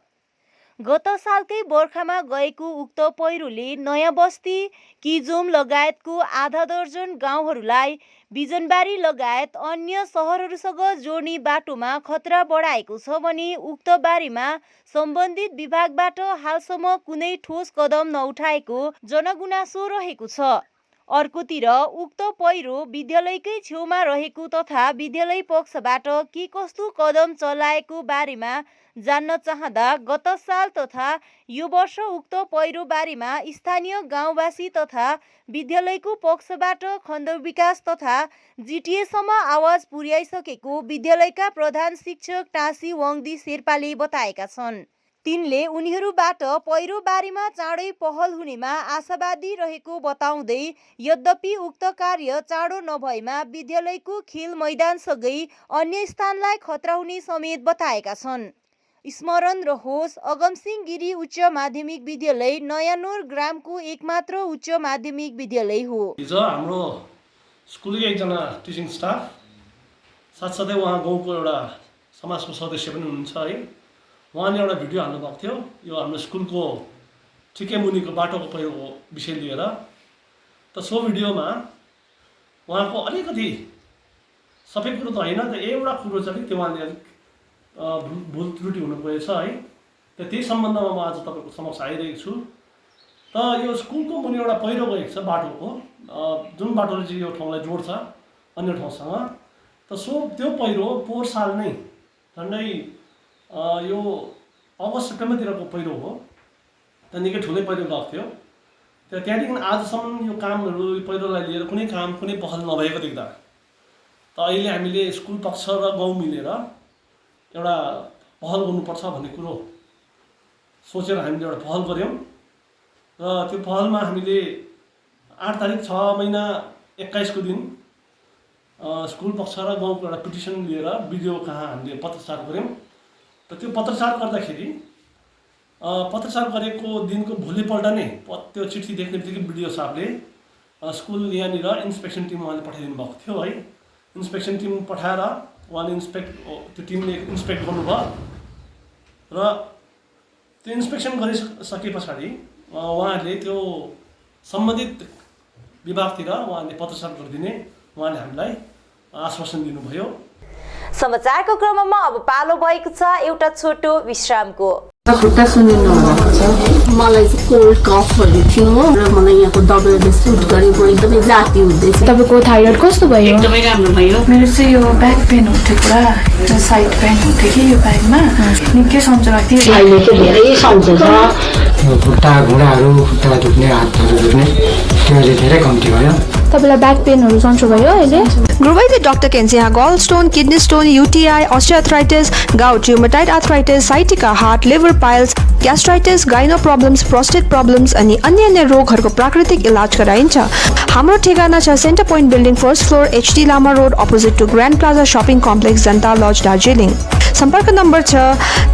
गत सालकै बर्खामा गएको उक्त पहिरोले नयाँ बस्ती, किजोम लगायतको आधा दर्जन गाउँहरूलाई बिजनबारी लगायत अन्य सहरहरूसँग जोड्ने बाटोमा खतरा बढाएको छ भने उक्त बारीमा सम्बन्धित विभागबाट हालसम्म कुनै ठोस कदम नउठाएको जनगुनासो रहेको छ। अर्कोतिर उक्त पहिरो विद्यालयकै छेउमा रहेको तथा विद्यालय पक्षबाट के कस्तो कदम चलाएको बारेमा जान्न चाहँदा गत साल तथा यो वर्ष उक्त पहिरो बारेमा स्थानीय गाउँवासी तथा विद्यालयको पक्षबाट खण्ड विकास तथा जिटिएसम्म आवाज पुर्याइसकेको विद्यालयका प्रधान शिक्षक टाँसी वाङदी शेर्पाले बताएका छन्। तिनले उनीहरूबाट पहिरो बारेमा चाँडै पहल हुनेमा आशावादी रहेको बताउँदै यद्यपि उक्त कार्य चाँडो नभएमा विद्यालयको खेल मैदानसँगै अन्य स्थानलाई खतरा हुने समेत बताएका छन्। स्मरण रहोस्, अगमसिंह गिरी उच्च माध्यमिक विद्यालय नयाँनोर ग्रामको एकमात्र उच्च माध्यमिक विद्यालय हो। हिजो हाम्रो स्कुलकै एकजना टिचिङ स्टाफ साथसाथै उहाँ गाउँको एउटा समाजको सदस्य पनि हुनुहुन्छ है, उहाँले एउटा भिडियो हाल्नुभएको थियो यो हाम्रो स्कुलको ठिकै मुनिको बाटोको पहिरोको विषय लिएर। त सो भिडियोमा उहाँको अलिकति सबै कुरो त होइन, त एउटा कुरो चाहिँ त्यो उहाँले अलिक भुल त्रुटि हुनु गएछ है। त त्यही सम्बन्धमा म आज तपाईँको समक्ष आइरहेको छु। त यो स्कुलको मुनि एउटा पहिरो गएको छ बाटोको, जुन बाटोले चाहिँ यो ठाउँलाई जोड्छ अन्य ठाउँसँग। त सो त्यो पहिरो पोहोर साल नै झन्डै यो अगस्त सेप्टेम्बरतिरको पहिरो हो। त निकै ठुलै पहिरो गएको थियो। त त्यहाँदेखि आजसम्म यो कामहरू पहिरोलाई लिएर कुनै काम कुनै पहल नभएको देख्दा त अहिले हामीले स्कुल पक्ष र गाउँ मिलेर एउटा पहल गर्नुपर्छ भन्ने कुरो सोचेर हामीले एउटा पहल गऱ्यौँ र त्यो पहलमा हामीले 8 तारिक 6 महिना 21 को दिन स्कुल पक्ष र गाउँको एउटा पिटिसन लिएर बिडिओ कहाँ हामीले पत्रचार गऱ्यौँ। त त्यो पत्रचार गर्दाखेरि पत्रचार गरेको दिनको भोलिपल्ट नै त्यो चिठी देख्ने बित्तिकै बिडिओ साहबले स्कुल यहाँनिर इन्स्पेक्सन टिम उहाँले पठाइदिनु भएको थियो है। इन्स्पेक्सन टिम पठाएर उहाँले त्यो टिमले इन्स्पेक्ट गर्नुभयो र त्यो इन्स्पेक्सन गरिसके पछाडि उहाँहरूले त्यो सम्बन्धित विभागतिर उहाँले पत्रचार गरिदिने उहाँले हामीलाई आश्वासन दिनुभयो। समाचारको क्रममा अब पालो भएको छ एउटा छोटो विश्रामको। खुट्टा सुनिनु भएको छ। मलाई चाहिँ कोल्ड कफहरू थियो र मलाई यहाँको दबाईले सुट गरेको एकदमै जाती हुँदैछ। तपाईँको थाइरोइड कस्तो भयो? एकदमै राम्रो भयो। मेरो चाहिँ यो ब्याक पेन उठ्यो पुरा, यो साइड पेन उठ्यो कि यो ब्याकमा निकै सन्चो लाग्थ्यो। अहिले चाहिँ धेरै सन्चो छ। खुट्टा घुँडाहरू, खुट्टा दुख्ने, हातहरू दुख्ने त्यो अहिले धेरै कम्ती भयो। तपाईँलाई ब्याक पेनहरू सन्चो भयो अहिले? Grow by the Dr. Kensia gallstone, kidney stone, UTI, osteoarthritis, gout, rheumatoid arthritis, sciatica, heart, liver piles, gastritis, gyno problems, prostate problems अनि अन्य रोगहरूको प्राकृतिक इलाज गराइन्छ। हाम्रो ठेगाना छ centre point building first floor HD Lama road opposite to grand plaza shopping complex Janata lodge Darjeeling. सम्पर्क नम्बर छ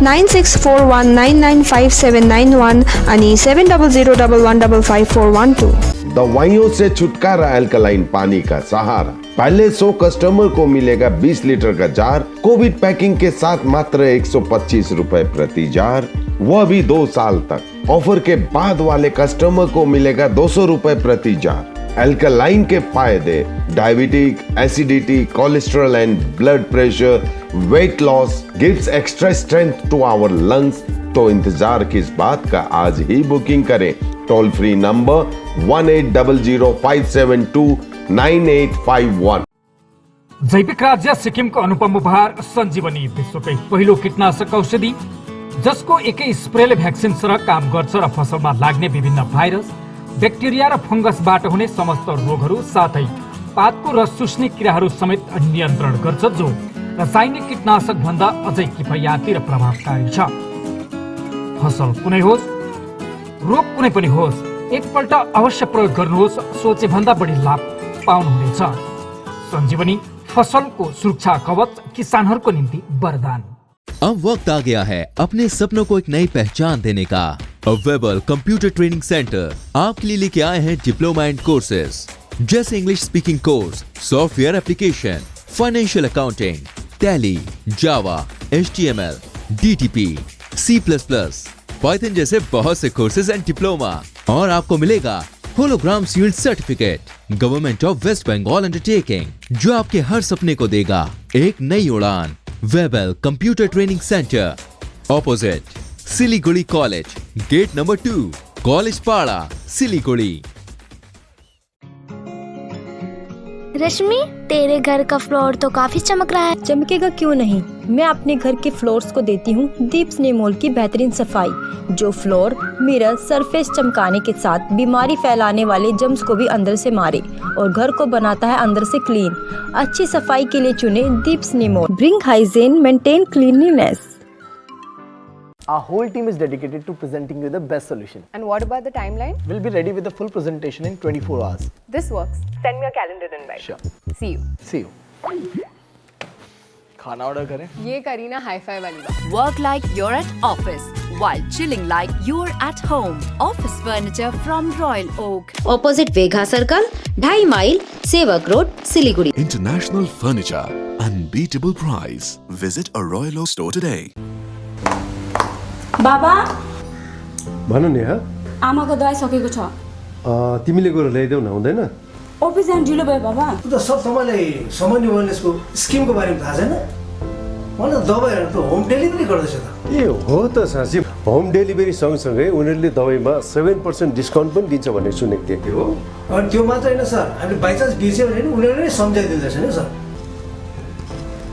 9641995791 अनि 7001155412। दवाइयों से छुटकारा अल्कलाइन पानी का सहारा। पहले 100 कस्टमर को मिलेगा 20 लीटर का जार, कोविड पैकिंग के साथ मात्र 125 रुपए प्रति जार, वह भी 2 साल तक। ऑफर के बाद वाले कस्टमर को मिलेगा 200 रुपए प्रति जार। अल्कलाइन के फायदे diabetic, acidity, cholesterol and blood pressure, weight loss, gives extra strength to our lungs. तो इंतजार किस बात का, आज ही बुकिंग करें। Toll free number 180057299851। जैविक राज्य सिक्किमको अनुपम उपहार सञ्जीवनी, विश्वकै पहिलो कीटनाशक औषधि जसको एकै स्प्रेले भ्याक्सिन सरह काम गर्छ र फसलमा लाग्ने विभिन्न भाइरस, ब्याक्टेरिया र फंगसबाट हुने समस्त रोगहरू साथै पातको रस चुस्ने किराहरू समेत नियन्त्रण गर्छ, जो रासायनिक कीटनाशक भन्दा अझै किफायती र प्रभावकारी छ। फसल कुनै होस्, रोग कुनै पनि होस्, एकपल्ट अवश्य प्रयोग गर्नुहोस्, सोचे भन्दा बढी लाभ पाउनुहुनेछ। सञ्जीवनी फसलको सुरक्षा कवच, किसानहरूको निम्ति वरदान। अब वक्त आ गया है अपने सपनों को एक नई पहचान देने का। वेबल कंप्यूटर ट्रेनिंग सेंटर आपके लिए लेके आए हैं डिप्लोमा एंड कोर्सेज जैसे English speaking course, software application, financial accounting, tally, Java, HTML, DTP, C++, Python जैसे बहुत से कोर्सेज एंड डिप्लोमा। और आपको मिलेगा hologram sealed certificate government of West Bengal undertaking, जो आपके हर सपने को देगा एक नई उड़ान। Webel computer training centre opposite Siliguri college, gate number 2, college Para, Siliguri. Rashmi, तेरे घर का फ्लोर तो काफी चमक रहा है। चमकेगा क्यों नहीं, मैं अपने घर के फ्लोर्स को देती हूँ दीप स्नेमोल की बेहतरीन सफाई, जो फ्लोर मिरर सरफेस चमकाने के साथ बीमारी फैलाने वाले जम्स को भी अंदर से मारे और घर को बनाता है अंदर से क्लीन। अच्छी सफाई के लिए चुने दीप स्नेमोल। Bring hygiene, maintain cleanliness. Our whole team is dedicated to presenting you the best solution. And what about the timeline? We'll be ready with the full presentation in 24 hours. This works. Send me a calendar invite. Sure. See you. See you. खाना order करें? ये Kareena hi-fi वाली बात। Work like you're at office while chilling like you're at home. Office furniture from Royal Oak. Opposite Vegha Circle, 2.5 mile, Sevak Road, Siliguri. International furniture, unbeatable price. Visit a Royal Oak store today. बाबा भन नि हा, आमाको दबाई सकेको छ। तिमीले गएर ल्याइदेऊ न, हुँदैन? अफिस जान ढिलो भयो बाबा। त सब तपाईँलाई सामान्य वेलनेसको स्किमको बारेमा थाहा छैन? मलाई दबाईहरू त होम डेलिभरी गर्दैछ त। ए हो त साँच्ची, होम डेलिभरी सँगसँगै उनीहरूले दबाईमा 7% डिस्काउन्ट पनि दिन्छ भन्ने सुनेको थिएँ। हो, अनि त्यो मात्र होइन सर, हामीले बाइचान्स बिर्स्यो भने उनीहरूले नै सम्झाइदिँदैछ नि sir.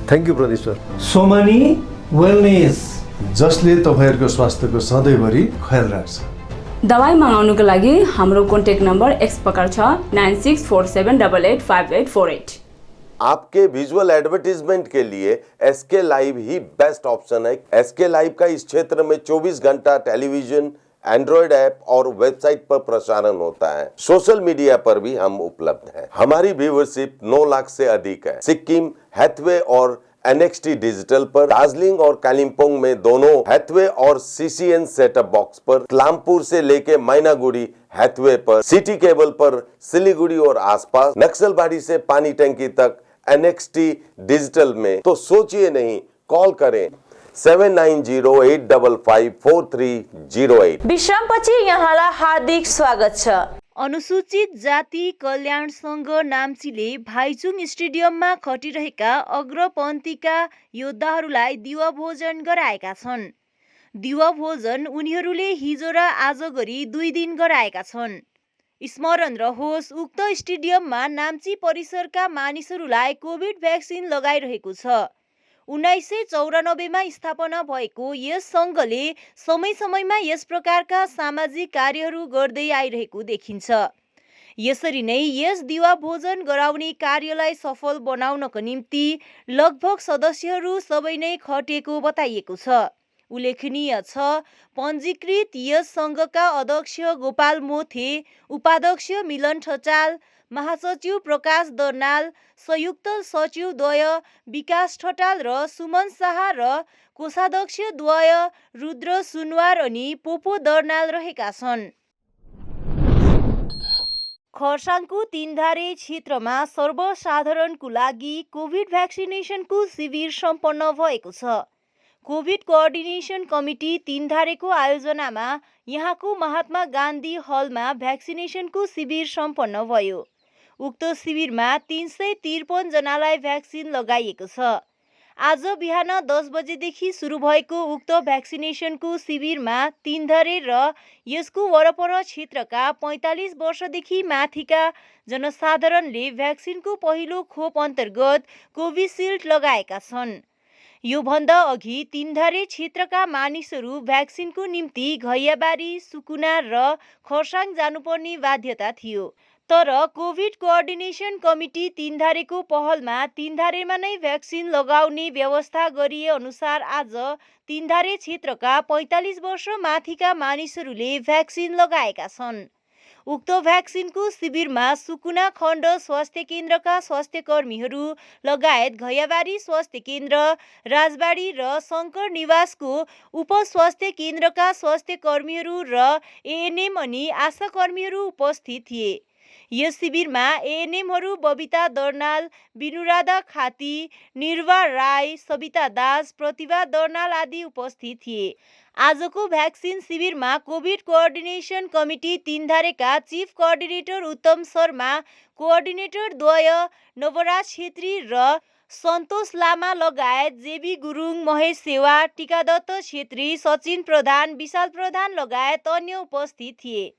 Thank you Pradeep sir. Somani wellness, जसले तपाईँहरूको स्वास्थ्यको सधैँभरि ख्याल राख्छ। दबाई मगाउनुको लागि हाम्रो कन्ट्याक्ट नम्बर एक्स प्रकार छ 9647885848। आपके विजुअल एडवर्टीजमेंट के लिए SK लाइव ही बेस्ट ऑप्शन है। SK लाइव का इस क्षेत्र में 24 घंटा टेलीविजन, एंड्रॉइड ऐप और वेबसाइट पर प्रसारण होता है। सोशल मीडिया पर भी हम उपलब्ध हैं। हमारी व्यूवरशिप 9 लाख से अधिक है। सिक्किम, हैथवे और NXT डिजिटल पर, दार्जिलिंग और कालिम्पोंग में दोनों हैथवे और CCN सेटअप बॉक्स पर, क्लामपुर से लेके मैनागुड़ी हैथवे पर, सिटी केबल पर, सिलीगुड़ी और आसपास, नक्सलबाड़ी से पानी टंकी तक NXT डिजिटल में। तो सोचिए नहीं, कॉल करें 7908554308। विश्रामपछि यहाँलाई हार्दिक स्वागत छ। अनुसूचित जाति कल्याण सङ्घ नाम्चीले भाइचुङ स्टेडियममा खटिरहेका अग्रपन्थीका योद्धाहरूलाई दिवा भोजन गराएका छन्। दिवा भोजन उनीहरूले हिजो र आज गरी 2 दिन गराएका छन्। स्मरण रहोस्, उक्त स्टेडियममा नाम्ची परिसरका मानिसहरूलाई कोभिड भ्याक्सिन लगाइरहेको छ। 1994 मा स्थापना भएको यस सङ्घले समय समयमा यस प्रकारका सामाजिक कार्यहरू गर्दै आइरहेको देखिन्छ। यसरी नै यस दिवा भोजन गराउने कार्यलाई सफल बनाउनको निम्ति लगभग सदस्यहरू सबै नै खटिएको बताइएको छ। उल्लेखनीय छ, पञ्जीकृत यस सङ्घका अध्यक्ष गोपाल मोथे, उपाध्यक्ष मिलन ठटाल, महासचिव प्रकाश दर्नाल, संयुक्त सचिव द्वय विकास ठटाल र सुमन शाह र कोषाध्यक्ष द्वय रुद्र सुनवार अनि पोपो दर्नाल रहेका छन्। खरसाङको तीनधारे क्षेत्रमा सर्वसाधारणको लागि कोभिड भ्याक्सिनेसनको शिविर सम्पन्न भएको छ। कोभिड कोअर्डिनेसन कमिटी तीनधारेको आयोजनामा यहाँको महात्मा गान्धी हलमा भ्याक्सिनेसनको शिविर सम्पन्न भयो। उक्त शिविरमा 353 जनालाई भ्याक्सिन लगाइएको छ। आज बिहान 10 बजेदेखि सुरु भएको उक्त भ्याक्सिनेसनको शिविरमा तीनधारे र यसको वरपर क्षेत्रका 45 वर्षदेखि माथिका जनसाधारणले भ्याक्सिनको पहिलो खोप अन्तर्गत कोभिसिल्ड लगाएका छन्। योभन्दा अघि तीनधारे क्षेत्रका मानिसहरू भ्याक्सिनको निम्ति घैयाबारी, सुकुना र खरसाङ जानुपर्ने बाध्यता थियो। तर कोभिड कोअर्डिनेसन कमिटी तीनधारेको पहलमा तीनधारेमा नै भ्याक्सिन लगाउने व्यवस्था गरिए अनुसार आज तीनधारे क्षेत्रका 45 वर्ष माथिका मानिसहरूले भ्याक्सिन लगाएका छन्। उक्त भ्याक्सिनको शिविरमा सुकुना खण्ड स्वास्थ्य केन्द्रका स्वास्थ्यकर्मीहरू लगायत घैयाबारी स्वास्थ्य केन्द्र, राजबाडी र शङ्कर निवासको उपस्वास्थ्य केन्द्रका स्वास्थ्यकर्मीहरू र एएनएम अनि आशाकर्मीहरू उपस्थित थिए। यस शिविरमा एएनएमहरू बबिता दर्नाल, बिनुराधा खाती, निर्वा राई, सबिता दास, प्रतिभा दर्नाल आदि उपस्थित थिए। आजको भ्याक्सिन शिविरमा कोभिड कोअर्डिनेसन कमिटी तीनधारेका chief coordinator Uttam Sharma, coordinator द्वय नवराज छेत्री र सन्तोष लामा लगायत जेबी गुरुङ, महेश सेवा, टिकादत्त छेत्री, सचिन प्रधान, विशाल प्रधान लगायत अन्य उपस्थित थिए।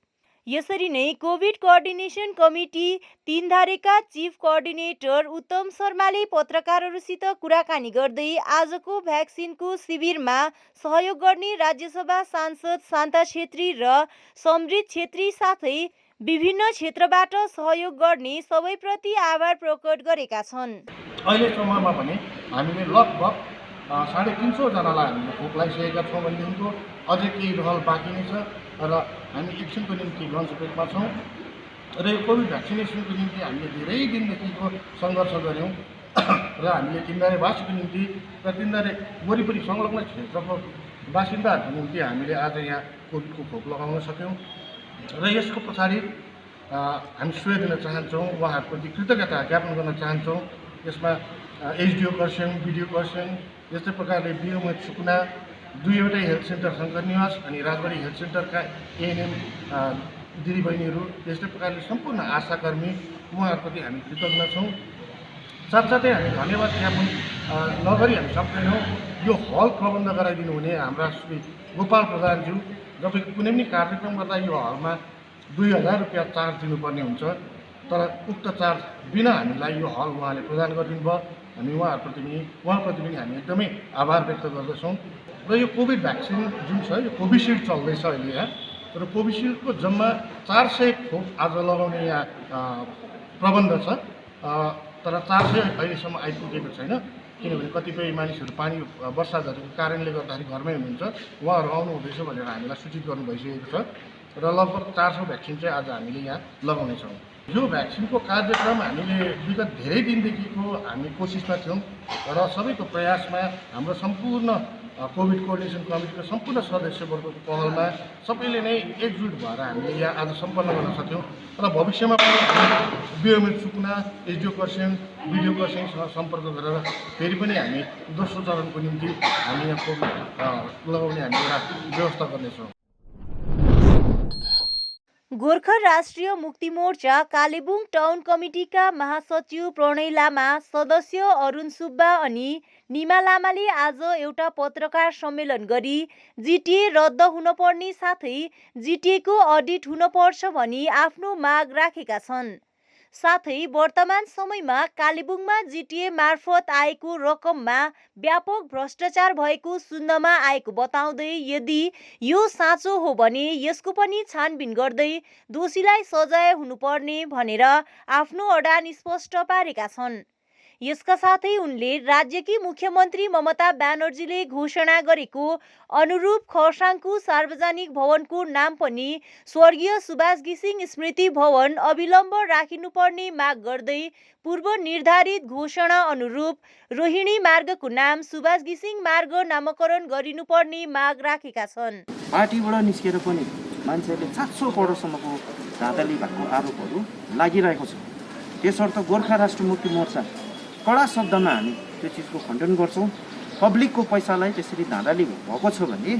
यसरी नै कोभिड कोअर्डिनेसन कमिटी तीनधारेका चिफ कोअर्डिनेटर उत्तम शर्माले पत्रकारहरूसित कुराकानी गर्दै आजको भ्याक्सिनको शिविरमा सहयोग गर्ने राज्यसभा सांसद शान्ता छेत्री र समृद्ध छेत्री साथै विभिन्न क्षेत्रबाट सहयोग गर्ने सबैप्रति आभार प्रकट गरेका छन्। अहिलेसम्ममा भने हामीले लगभग 350 जनालाई हामीले खोप लगाइसकेका छौँ भनेदेखिको अझै केही रहल बाँकी नै छ र हामी एकछिनको निम्ति लन्च ब्रेकमा छौँ र यो कोभिड भ्याक्सिनेसनको निम्ति हामीले धेरै दिनदेखिको सङ्घर्ष गऱ्यौँ र हामीले तीनधारेवासीको निम्ति र तीनधारे वरिपरि संलग्न क्षेत्रको बासिन्दाहरूको निम्ति हामीले आज यहाँ कोभिडको खोप लगाउन सक्यौँ र यसको पछाडि हामी श्रेय दिन चाहन्छौँ, उहाँहरूप्रति कृतज्ञता ज्ञापन गर्न चाहन्छौँ। यसमा एसडिओ खरसाङ, बिडिओ खरसाङ, यस्तै प्रकारले बिओमेट सुकुना, दुईवटै हेल्थ सेन्टर शङ्कर निवास अनि राजबाडी हेल्थ सेन्टरका एएनएम दिदीबहिनीहरू, यस्तै प्रकारले सम्पूर्ण आशाकर्मी, उहाँहरूप्रति हामी कृतज्ञ छौँ। साथसाथै हामी धन्यवाद ज्ञापन नगरी हामी सक्दैनौँ। यो हल प्रबन्ध गराइदिनु हुने हाम्रा श्री गोपाल प्रधानज्यू, जब कुनै पनि कार्यक्रम गर्दा यो हलमा 2000 रुपियाँ चार्ज दिनुपर्ने हुन्छ, तर उक्त चार्ज बिना हामीलाई यो हल उहाँले प्रदान गरिदिनु भयो। हामी उहाँप्रति पनि हामी एकदमै आभार व्यक्त गर्दछौँ। र यो कोभिड भ्याक्सिन जुन छ, यो कोभिसिल्ड चल्दैछ अहिले यहाँ, तर कोभिसिल्डको जम्मा 400 खोप आज लगाउने यहाँ प्रबन्ध छ, तर 400 अहिलेसम्म आइपुगेको छैन, किनभने कतिपय मानिसहरू पानी वर्षा झरीको कारणले गर्दाखेरि घरमै हुनुहुन्छ, उहाँहरू आउनु हुँदैछ भनेर हामीलाई सूचित गर्नु भइसकेको छ र लगभग 400 भ्याक्सिन चाहिँ आज हामीले यहाँ लगाउनेछौँ। यो भ्याक्सिनको कार्यक्रम हामीले विगत धेरै दिनदेखिको हामी कोसिसमा थियौँ र सबैको प्रयासमा हाम्रो सम्पूर्ण कोभिड कोअर्डिनेसन कमिटीको सम्पूर्ण सदस्यवर्गको पहलमा सबैले नै एकजुट भएर हामीले यहाँ आज सम्पन्न गर्न सक्यौँ र भविष्यमा पनि बिओमेट सुकुना, एसडिओ खरसाङ, बिडिओ खरसाङसँग सम्पर्क गरेर फेरि पनि हामी दोस्रो चरणको निम्ति हामी यहाँ कोभिड लगाउने हामी एउटा व्यवस्था गर्नेछौँ। गोर्खा राष्ट्रिय मुक्ति मोर्चा कालेबुङ टाउन कमिटीका महासचिव प्रणय लामा, सदस्य अरुण सुब्बा अनि निमा लामाले आज एउटा पत्रकार सम्मेलन गरी जिटिए रद्द हुनुपर्ने साथै जिटिएको अडिट हुनुपर्छ भनी आफ्नो माग राखेका छन्। साथै वर्तमान समयमा कालेबुङमा जिटिए मार्फत आएको रकममा व्यापक भ्रष्टाचार भएको सुन्नमा आएको बताउँदै यदि यो साँचो हो भने यसको पनि छानबिन गर्दै दोषीलाई सजाय हुनुपर्ने भनेर आफ्नो अडान स्पष्ट पारेका छन्। यसका साथै उनले राज्यकी मुख्यमन्त्री ममता ब्यानर्जीले घोषणा गरेको अनुरूप खरसाङको सार्वजनिक भवनको नाम पनि स्वर्गीय सुभाष घिसिङ स्मृति भवन अविलम्ब राखिनुपर्ने माग गर्दै पूर्व निर्धारित घोषणा अनुरूप रोहिणी मार्गको नाम सुभाष घिसिङ मार्ग नामकरण गरिनुपर्ने माग राखेका छन्। पार्टीबाट निस्केर पनि मान्छेले 700 करोडसम्मको धाँधली भएको आरोपहरू लागिरहेको छ। त्यसर्थ गोर्खा राष्ट्र मुक्ति मोर्चा कडा शब्दमा हामी त्यो चिजको खण्डन गर्छौँ। पब्लिकको पैसालाई त्यसरी धाँधली भएको छ भने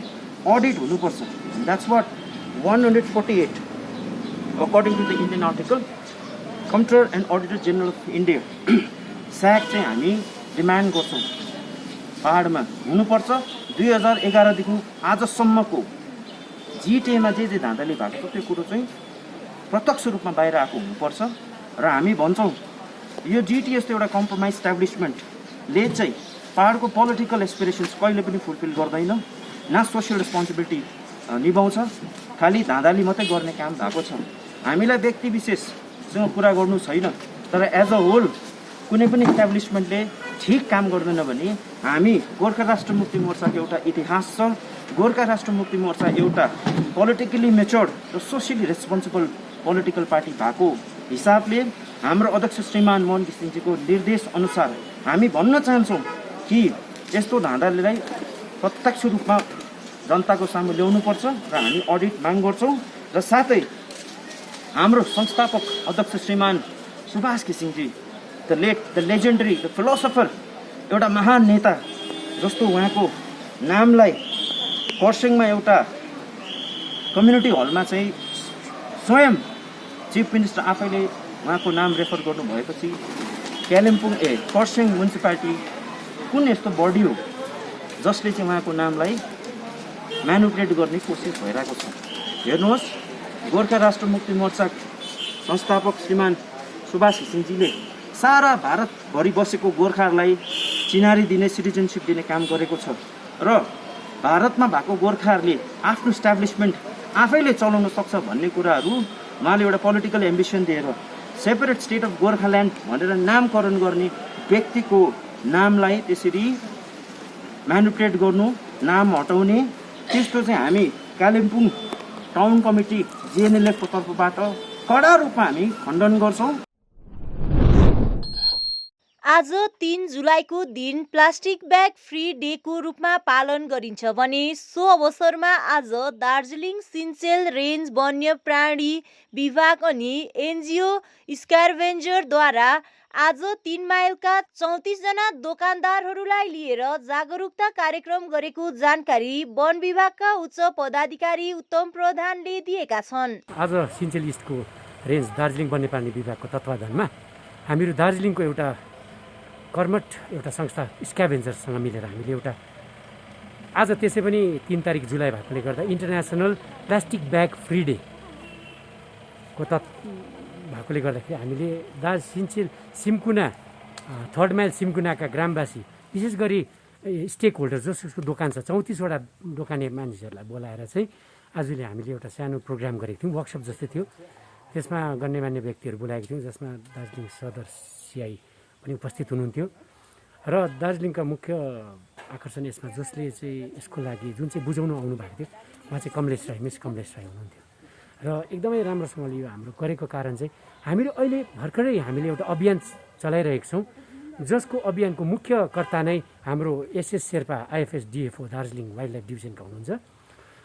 अडिट हुनुपर्छ। That's what 148 according to the Indian article comptroller and auditor general of India स्याक चाहिँ हामी डिमान्ड गर्छौँ। पहाडमा हुनुपर्छ। 2011 देखि आजसम्मको जिटिएमा जे धाँधली भएको छ त्यो कुरो चाहिँ प्रत्यक्ष रूपमा बाहिर आएको हुनुपर्छ। र हामी भन्छौँ यो जिटिए जस्तो एउटा कम्प्रोमाइज इस्टाब्लिसमेन्टले चाहिँ पहाडको पोलिटिकल एस्पिरेसन्स कहिले पनि फुलफिल गर्दैन, न सोसियल रेस्पोन्सिबिलिटी निभाउँछ, खालि धाँधली मात्रै गर्ने काम भएको छ। हामीलाई व्यक्ति विशेषसँग कुरा गर्नु छैन, तर एज अ होल कुनै पनि इस्टाब्लिसमेन्टले ठिक काम गर्दैन भने हामी गोर्खा राष्ट्र मुक्ति मोर्चाको एउटा इतिहास छ। गोर्खा राष्ट्र मुक्ति मोर्चा एउटा पोलिटिकली मेच्योर्ड र सोसियली रेस्पोन्सिबल पोलिटिकल पार्टी भएको हिसाबले हाम्रो अध्यक्ष श्रीमान मोहन घिसिङजीको निर्देश अनुसार हामी भन्न चाहन्छौँ कि यस्तो धाँधलीलाई प्रत्यक्ष रूपमा जनताको सामु ल्याउनुपर्छ र हामी अडिट माग गर्छौँ। र साथै हाम्रो संस्थापक अध्यक्ष श्रीमान सुभाष घिसिङजी द लेजेन्डरी द फिलोसफर एउटा महान नेता जस्तो उहाँको नामलाई खरसाङमा एउटा कम्युनिटी हलमा चाहिँ स्वयं चिफ मिनिस्टर आफैले उहाँको नाम रेफर गर्नुभएपछि कालिम्पोङ खरसाङ म्युनिसिपालिटी कुन यस्तो बडी हो जसले चाहिँ उहाँको नामलाई म्यानुपुलेट गर्ने कोसिस भइरहेको छ। हेर्नुहोस्, गोर्खा राष्ट्र मुक्ति मोर्चा संस्थापक श्रीमान सुभाष घिसिङजीले सारा भारतभरि बसेको गोर्खाहरूलाई चिनारी दिने, सिटिजनसिप दिने काम गरेको छ र भारतमा भएको गोर्खाहरूले आफ्नो इस्टाब्लिसमेन्ट आफैले चलाउन सक्छ भन्ने कुराहरू उहाँले एउटा पोलिटिकल एम्बिसन दिएर सेपरेट स्टेट अफ गोर्खाल्यान्ड भनेर नामकरण गर्ने व्यक्तिको नामलाई त्यसरी म्यानुपुलेट गर्नु, नाम हटाउने, त्यस्तो चाहिँ हामी कालिम्पोङ टाउन कमिटी जिएनएलएफको तर्फबाट कडा रूपमा हामी खण्डन गर्छौँ। आज 3 जुलाईको दिन प्लास्टिक ब्याग फ्री डेको रूपमा पालन गरिन्छ भने सो अवसरमा आज दार्जिलिङ सिन्चेल रेन्ज वन्य प्राणी विभाग अनि एनजिओ स्क्याभेन्जरद्वारा आज 3 माइलका 34 जना दोकानदारहरूलाई लिएर जागरुकता कार्यक्रम गरेको जानकारी वन विभागका उच्च पदाधिकारी उत्तम प्रधानले दिएका छन्। आज सिन्चेल इस्टको रेन्ज दार्जिलिङ वन्यप्राणी विभागको तत्वावधानमा हामीहरू दार्जिलिङको एउटा कर्मठ एउटा संस्था स्क्याभेन्जरसँग मिलेर हामीले एउटा आज त्यसै पनि 3 तारिक जुलाई भएकोले गर्दा international plastic bag free day को भएकोले गर्दाखेरि हामीले सिन्चेल सिम्कुना 3rd माइल सिम्कुनाका ग्रामवासी विशेष गरी स्टेक होल्डर जसको दोकान छ 34वटा दोकाने मानिसहरूलाई बोलाएर चाहिँ आजले हामीले एउटा सानो प्रोग्राम गरेको थियौँ, वर्कसप जस्तै थियो। त्यसमा गण्यमान्य व्यक्तिहरू बोलाएको थियौँ, जसमा दार्जिलिङ सदर सिआई पनि उपस्थित हुनुहुन्थ्यो र दार्जिलिङका मुख्य आकर्षण यसमा जसले चाहिँ यसको लागि जुन चाहिँ बुझाउनु आउनु भएको थियो उहाँ चाहिँ कमलेश राई, मिस कमलेश राई हुनुहुन्थ्यो र एकदमै राम्रोसँगले यो हाम्रो गरेको कारण चाहिँ हामीले अहिले भर्खरै हामीले एउटा अभियान चलाइरहेका छौँ, जसको अभियानको मुख्य कर्ता नै हाम्रो S S Sherpa IFS DFO Darjeeling wildlife डिभिजनका हुनुहुन्छ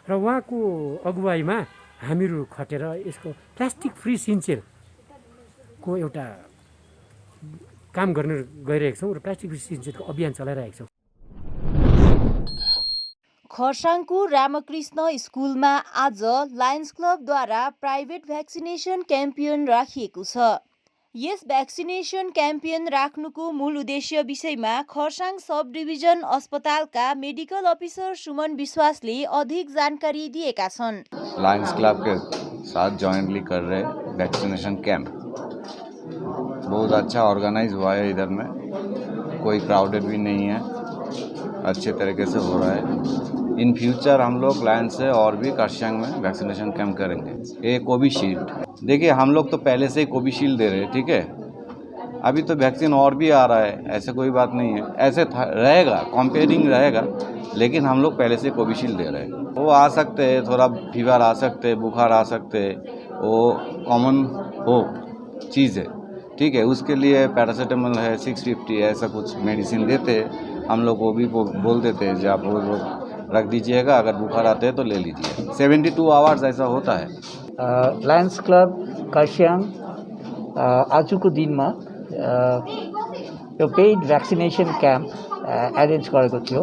र उहाँको अगुवाईमा हामीहरू खटेर यसको प्लास्टिक फ्री सिन्चेलको एउटा काम गर्न गइरहेका छौँ र प्लास्टिक फ्री सिन्चेलको अभियान चलाइरहेका छौँ। खरसाङको रामकृष्ण स्कुलमा आज लायन्स क्लबद्वारा प्राइभेट भ्याक्सिनेसन क्याम्पेन राखिएको छ। यस भ्याक्सिनेसन क्याम्पेन राख्नुको मूल उद्देश्य विषयमा खरसाङ सब डिभिजन अस्पतालका मेडिकल अफिसर सुमन विश्वासले अधिक जानकारी दिएका छन्। लायन्स क्लब के साथ जॉइंटली कर रहे वैक्सीनेशन कैंप बहुत अच्छा ऑर्गेनाइज हुआ है। इधर में कोई क्राउडेड भी नहीं है, अच्छे तरीके से हो रहा है। इन फ्यूचर हम लोग लायन्स से और भी खरसाङ में वैक्सीनेशन कैंप करेंगे। ये कोविशील्ड, देखिए हम लोग तो पहले से ही कोविशील्ड दे रहे हैं, ठीक है। अभी तो वैक्सीन और भी आ रहा है, ऐसे कोई बात नहीं है। ऐसे रहेगा, कंपेयरिंग रहेगा, लेकिन हम लोग पहले से कोविशील्ड दे रहे हैं। वो आ सकते हैं, थोड़ा फीवर आ सकते हैं, बुखार आ सकते हैं, वो कॉमन हो चीज़ है, ठीक है। उसके लिए पैरासीटामोल है, 650 ऐसा कुछ मेडिसिन देते हैं। हम लोग को भी बोल देते हैं जो आप वो रख दीजिएगा, अगर बुखार आते हैं तो ले लीजिए। 72 आवर्स ऐसा होता है। लायन्स क्लब खरसाङ आजको दिनमा यो पेड भ्याक्सिनेसन क्याम्प एरेन्ज गरेको थियो।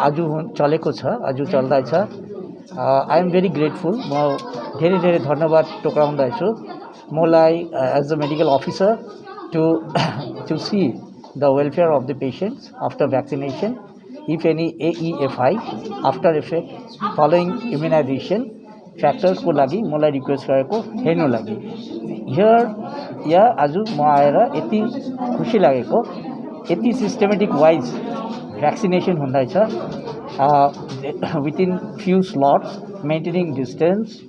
आज चलेको छ, आज चल्दैछ। I am very grateful. म धेरै धेरै धन्यवाद टोक्राउँदैछु मलाई as a medical officer to see the welfare of the patients after vaccination, if any AEFI after effect following immunization factors को लागि मलाई रिक्वेस्ट गरेको हेर्नु लागि। आज म आएर यति खुसी लागेको, यति सिस्टमेटिक वाइज भ्याक्सिनेसन हुँदैछ within few slots, maintaining distance,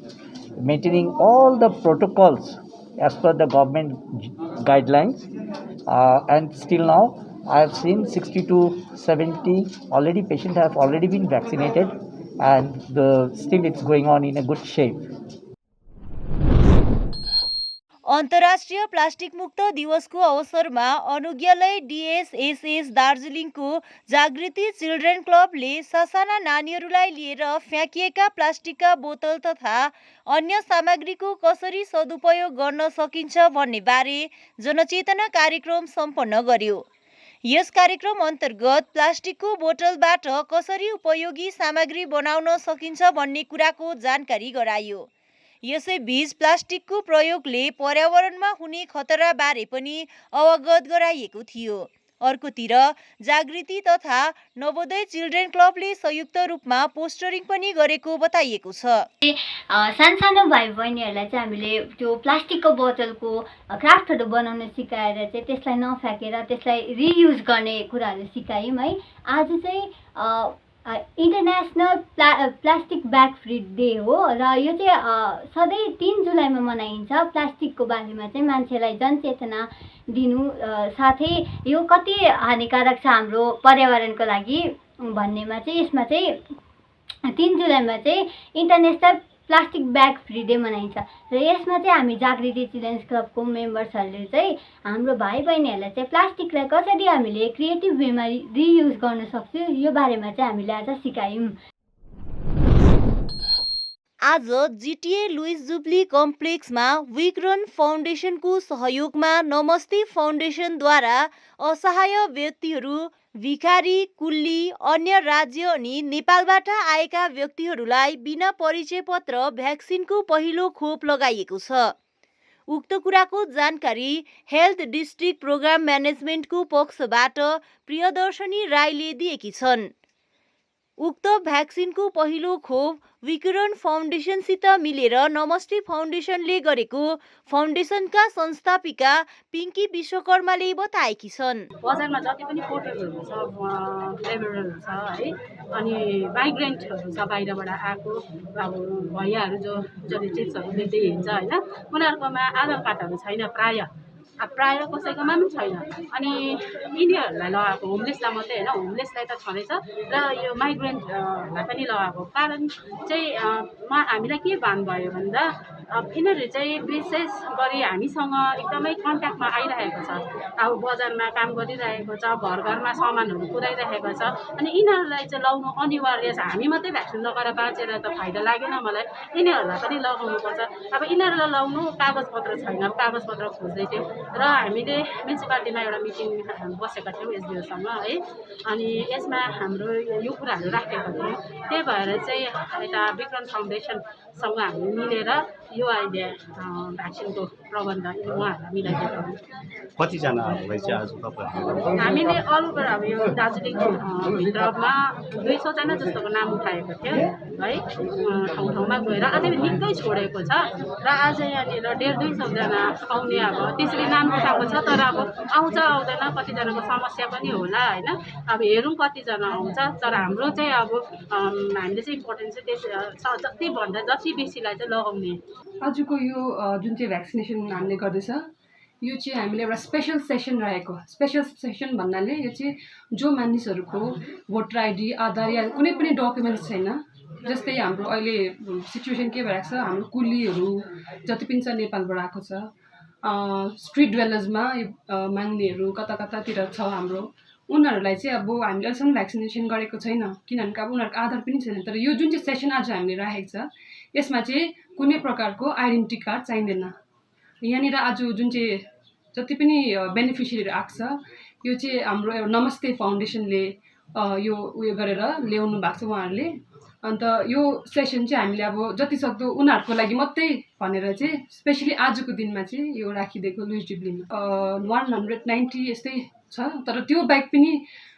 maintaining all the protocols as per the government guidelines, and still now I have seen 60 to 70 already patients have already been vaccinated, and still it's going on in a good shape. अन्तर्राष्ट्रिय plastic मुक्त दिवसको अवसरमा अनुज्ञालय DSSS दार्जिलिङको जागृति children क्लबले ससाना नानीहरूलाई लिएर फ्याँकिएका प्लास्टिकका बोतल तथा अन्य सामग्रीको कसरी सदुपयोग गर्न सकिन्छ भन्ने बारे जनचेतना कार्यक्रम सम्पन्न गर्यो। यस कार्यक्रम अन्तर्गत प्लास्टिकको बोतलबाट कसरी उपयोगी सामग्री बनाउन सकिन्छ भन्ने कुराको जानकारी गराइयो। यसैबीच प्लास्टिकको प्रयोगले पर्यावरणमा हुने खतरा बारे पनि अवगत गराइएको थियो। अर्कोतिर जागृति तथा नवोदय चिल्ड्रेन क्लबले संयुक्त रूपमा पोस्टरिङ पनि गरेको बताइएको छ। सानो भाइ बहिनीहरूलाई चाहिँ हामीले त्यो प्लास्टिकको बोतलको क्राफ्टहरू बनाउन सिकाएर चाहिँ त्यसलाई नफ्याँकेर त्यसलाई रियुज गर्ने कुराहरू सिकायौँ है। आज चाहिँ international plastic bag free day हो र यो चाहिँ सधैँ 3 जुलाईमा मनाइन्छ। प्लास्टिकको बारेमा चाहिँ मान्छेलाई जनचेतना दिनु साथै यो कति हानिकारक छ हाम्रो पर्यावरणको लागि भन्नेमा चाहिँ यसमा चाहिँ 3 जुलाईमा चाहिँ international plastic bag free day मनाइन्छ र यसमा चाहिँ हामी जागृति चिल्ड्रेन्स क्लबको मेम्बर्सहरूले चाहिँ हाम्रो भाइ बहिनीहरूलाई चाहिँ प्लास्टिकलाई कसरी हामीले क्रिएटिभ वेमा रियुज गर्न सक्छौँ यो बारेमा चाहिँ हामीले आज सिकायौँ। आज GTA लुइस जुबली कम्प्लेक्समा विकरन फाउन्डेसनको सहयोगमा नमस्ते फाउन्डेसनद्वारा असहाय व्यक्तिहरू, भिखारी, कुल्ली, अन्य राज्य अनि नेपालबाट आएका व्यक्तिहरूलाई बिना परिचय पत्र भ्याक्सिनको पहिलो खोप लगाइएको छ। उक्त कुराको जानकारी हेल्थ डिस्ट्रिक्ट प्रोग्राम म्यानेजमेन्टको पक्षबाट प्रियदर्शनी राईले दिएकी छन्। उक्त भ्याक्सिनको पहिलो खोप विकिरण फाउन्डेसनसित मिलेर नमस्ते फाउन्डेसनले गरेको फाउन्डेसनका संस्थापिका पिङ्की विश्वकर्माले बताएकी छन्। बजारमा जति पनि पोर्टरहरू छ, लेबररहरू छ है, अनि माइग्रेन्टहरू छ बाहिरबाट आएको अब भैयाहरू जसले चिप्सहरू दिँदै हिँड्छ होइन, उनीहरूकोमा आधार कार्डहरू छैन प्राय कसैकोमा पनि छैन। अनि यिनीहरूलाई लगाएको होमलेसलाई मात्रै होइन, होमलेसलाई त छँदैछ र यो माइग्रेन्टलाई पनि लगाएको कारण चाहिँ हामीलाई के भान भयो भन्दा अब यिनीहरू चाहिँ विशेष गरी हामीसँग एकदमै कन्ट्याक्टमा आइरहेको छ। अब बजारमा काम गरिरहेको छ, घर घरमा सामानहरू पुर्याइरहेको छ। अनि यिनीहरूलाई चाहिँ लगाउनु अनिवार्य छ। हामी मात्रै भ्याक्सिन लगाएर बाँचेर त फाइदा लागेन मलाई, यिनीहरूलाई पनि लगाउनुपर्छ। अब यिनीहरूलाई लगाउनु कागजपत्र छैन, कागजपत्र खोज्दै थियो र हामीले म्युनिसिपालिटीमा एउटा मिटिङ बसेका थियौँ एसडिओसँग है। अनि यसमा हाम्रो यो कुराहरू राखेका थियौँ। त्यही भएर चाहिँ यता विक्रम फाउन्डेसनसँग हामी मिलेर यो अहिले भ्याक्सिनको प्रबन्ध उहाँहरूलाई मिलाइदिएको हो। कतिजनाहरूलाई चाहिँ आज तपाईँहरूले हामीले अल ओभर अब यो दार्जिलिङ भित्रमा 200 जना जस्तोको नाम उठाएको थियो है। ठाउँ ठाउँमा गएर अझै निकै छोडेको छ र आज यहाँनिर 150-200 जना आउने अब त्यसरी नाम उठाएको छ। तर अब आउँछ आउँदैन कतिजनाको समस्या पनि होला होइन। अब हेरौँ कतिजना आउँछ। तर हाम्रो चाहिँ अब हामीले चाहिँ इम्पोर्टेन्स चाहिँ जति बेसीलाई चाहिँ लगाउने। आजको यो जुन चाहिँ भ्याक्सिनेसन हामीले गर्दैछ यो चाहिँ हामीले एउटा स्पेसल सेसन रहेको। स्पेसल सेसन भन्नाले यो चाहिँ जो मानिसहरूको भोटर आइडी, आधार या कुनै पनि डकुमेन्ट्स छैन, जस्तै हाम्रो अहिले सिचुएसन के भइरहेको छ, हाम्रो कुलीहरू जति पनि छ नेपालबाट आएको छ, स्ट्रिट ड्वेलर्समा माग्नेहरू कता कतातिर छ हाम्रो, उनीहरूलाई चाहिँ अब हामीले अहिलेसम्म भ्याक्सिनेसन गरेको छैन किनभने अब उनीहरूको आधार पनि छैन। तर यो जुन चाहिँ सेसन आज हामीले राखेको छ यसमा चाहिँ कुनै प्रकारको आइडेन्टिटी कार्ड चाहिँदैन। यहाँनिर आज जुन चाहिँ जति पनि बेनिफिसियरीहरू आएको छ यो चाहिँ हाम्रो एउटा नमस्ते फाउन्डेसनले यो उयो गरेर ल्याउनु भएको छ उहाँहरूले। अन्त यो सेसन चाहिँ हामीले अब जतिसक्दो उनीहरूको लागि मात्रै भनेर चाहिँ स्पेसली आजको दिनमा चाहिँ यो राखिदिएको लुइस जुबलीमा 190 यस्तै छ। तर त्यो बाहेक पनि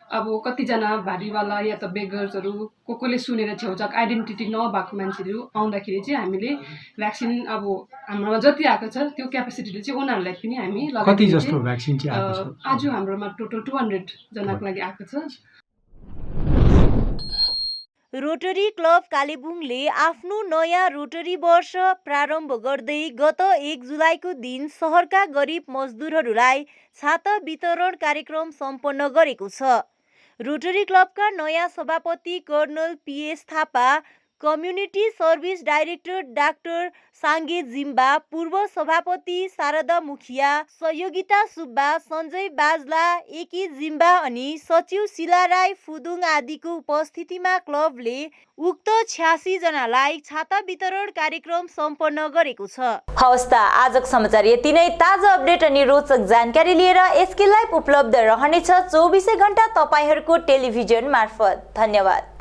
अब कतिजना भारीवाला या त बेगर्सहरू कसले सुनेर छेउछाउ आइडेन्टिटी नभएको मान्छेहरू आउँदाखेरि चाहिँ हामीले भ्याक्सिन अब हाम्रोमा जति आएको छ त्यो क्यापेसिटीले चाहिँ उनीहरूलाई पनि हामी कति जस्तो भ्याक्सिन चाहिँ आएको छ? आज हाम्रोमा टोटल 200 जनाको लागि आएको छ। रोटरी क्लब कालेबुङले आफ्नो नयाँ रोटरी वर्ष प्रारम्भ गर्दै गत 1 जुलाईको दिन सहरका गरिब मजदुरहरूलाई छाता वितरण कार्यक्रम सम्पन्न गरेको छ। रोटरी क्लबका नयाँ सभापति colonel PS Thapa, community service director doctor Sange Jimba, पूर्व सभापति शारदा मुखिया, सहयोगिता सुब्बा, सञ्जय बाजला, एकी जिम्बा अनि सचिव शिला राई फुदुङ आदिको उपस्थितिमा क्लबले उक्त 86 जनालाई छाता वितरण कार्यक्रम सम्पन्न गरेको छ। हवस् त आजको समाचार यति नै। ताजा अपडेट अनि रोचक जानकारी लिएर एसके लाइभ उपलब्ध रहनेछ 24 घण्टा तपाईहरूको टेलिभिजन मार्फत। धन्यवाद।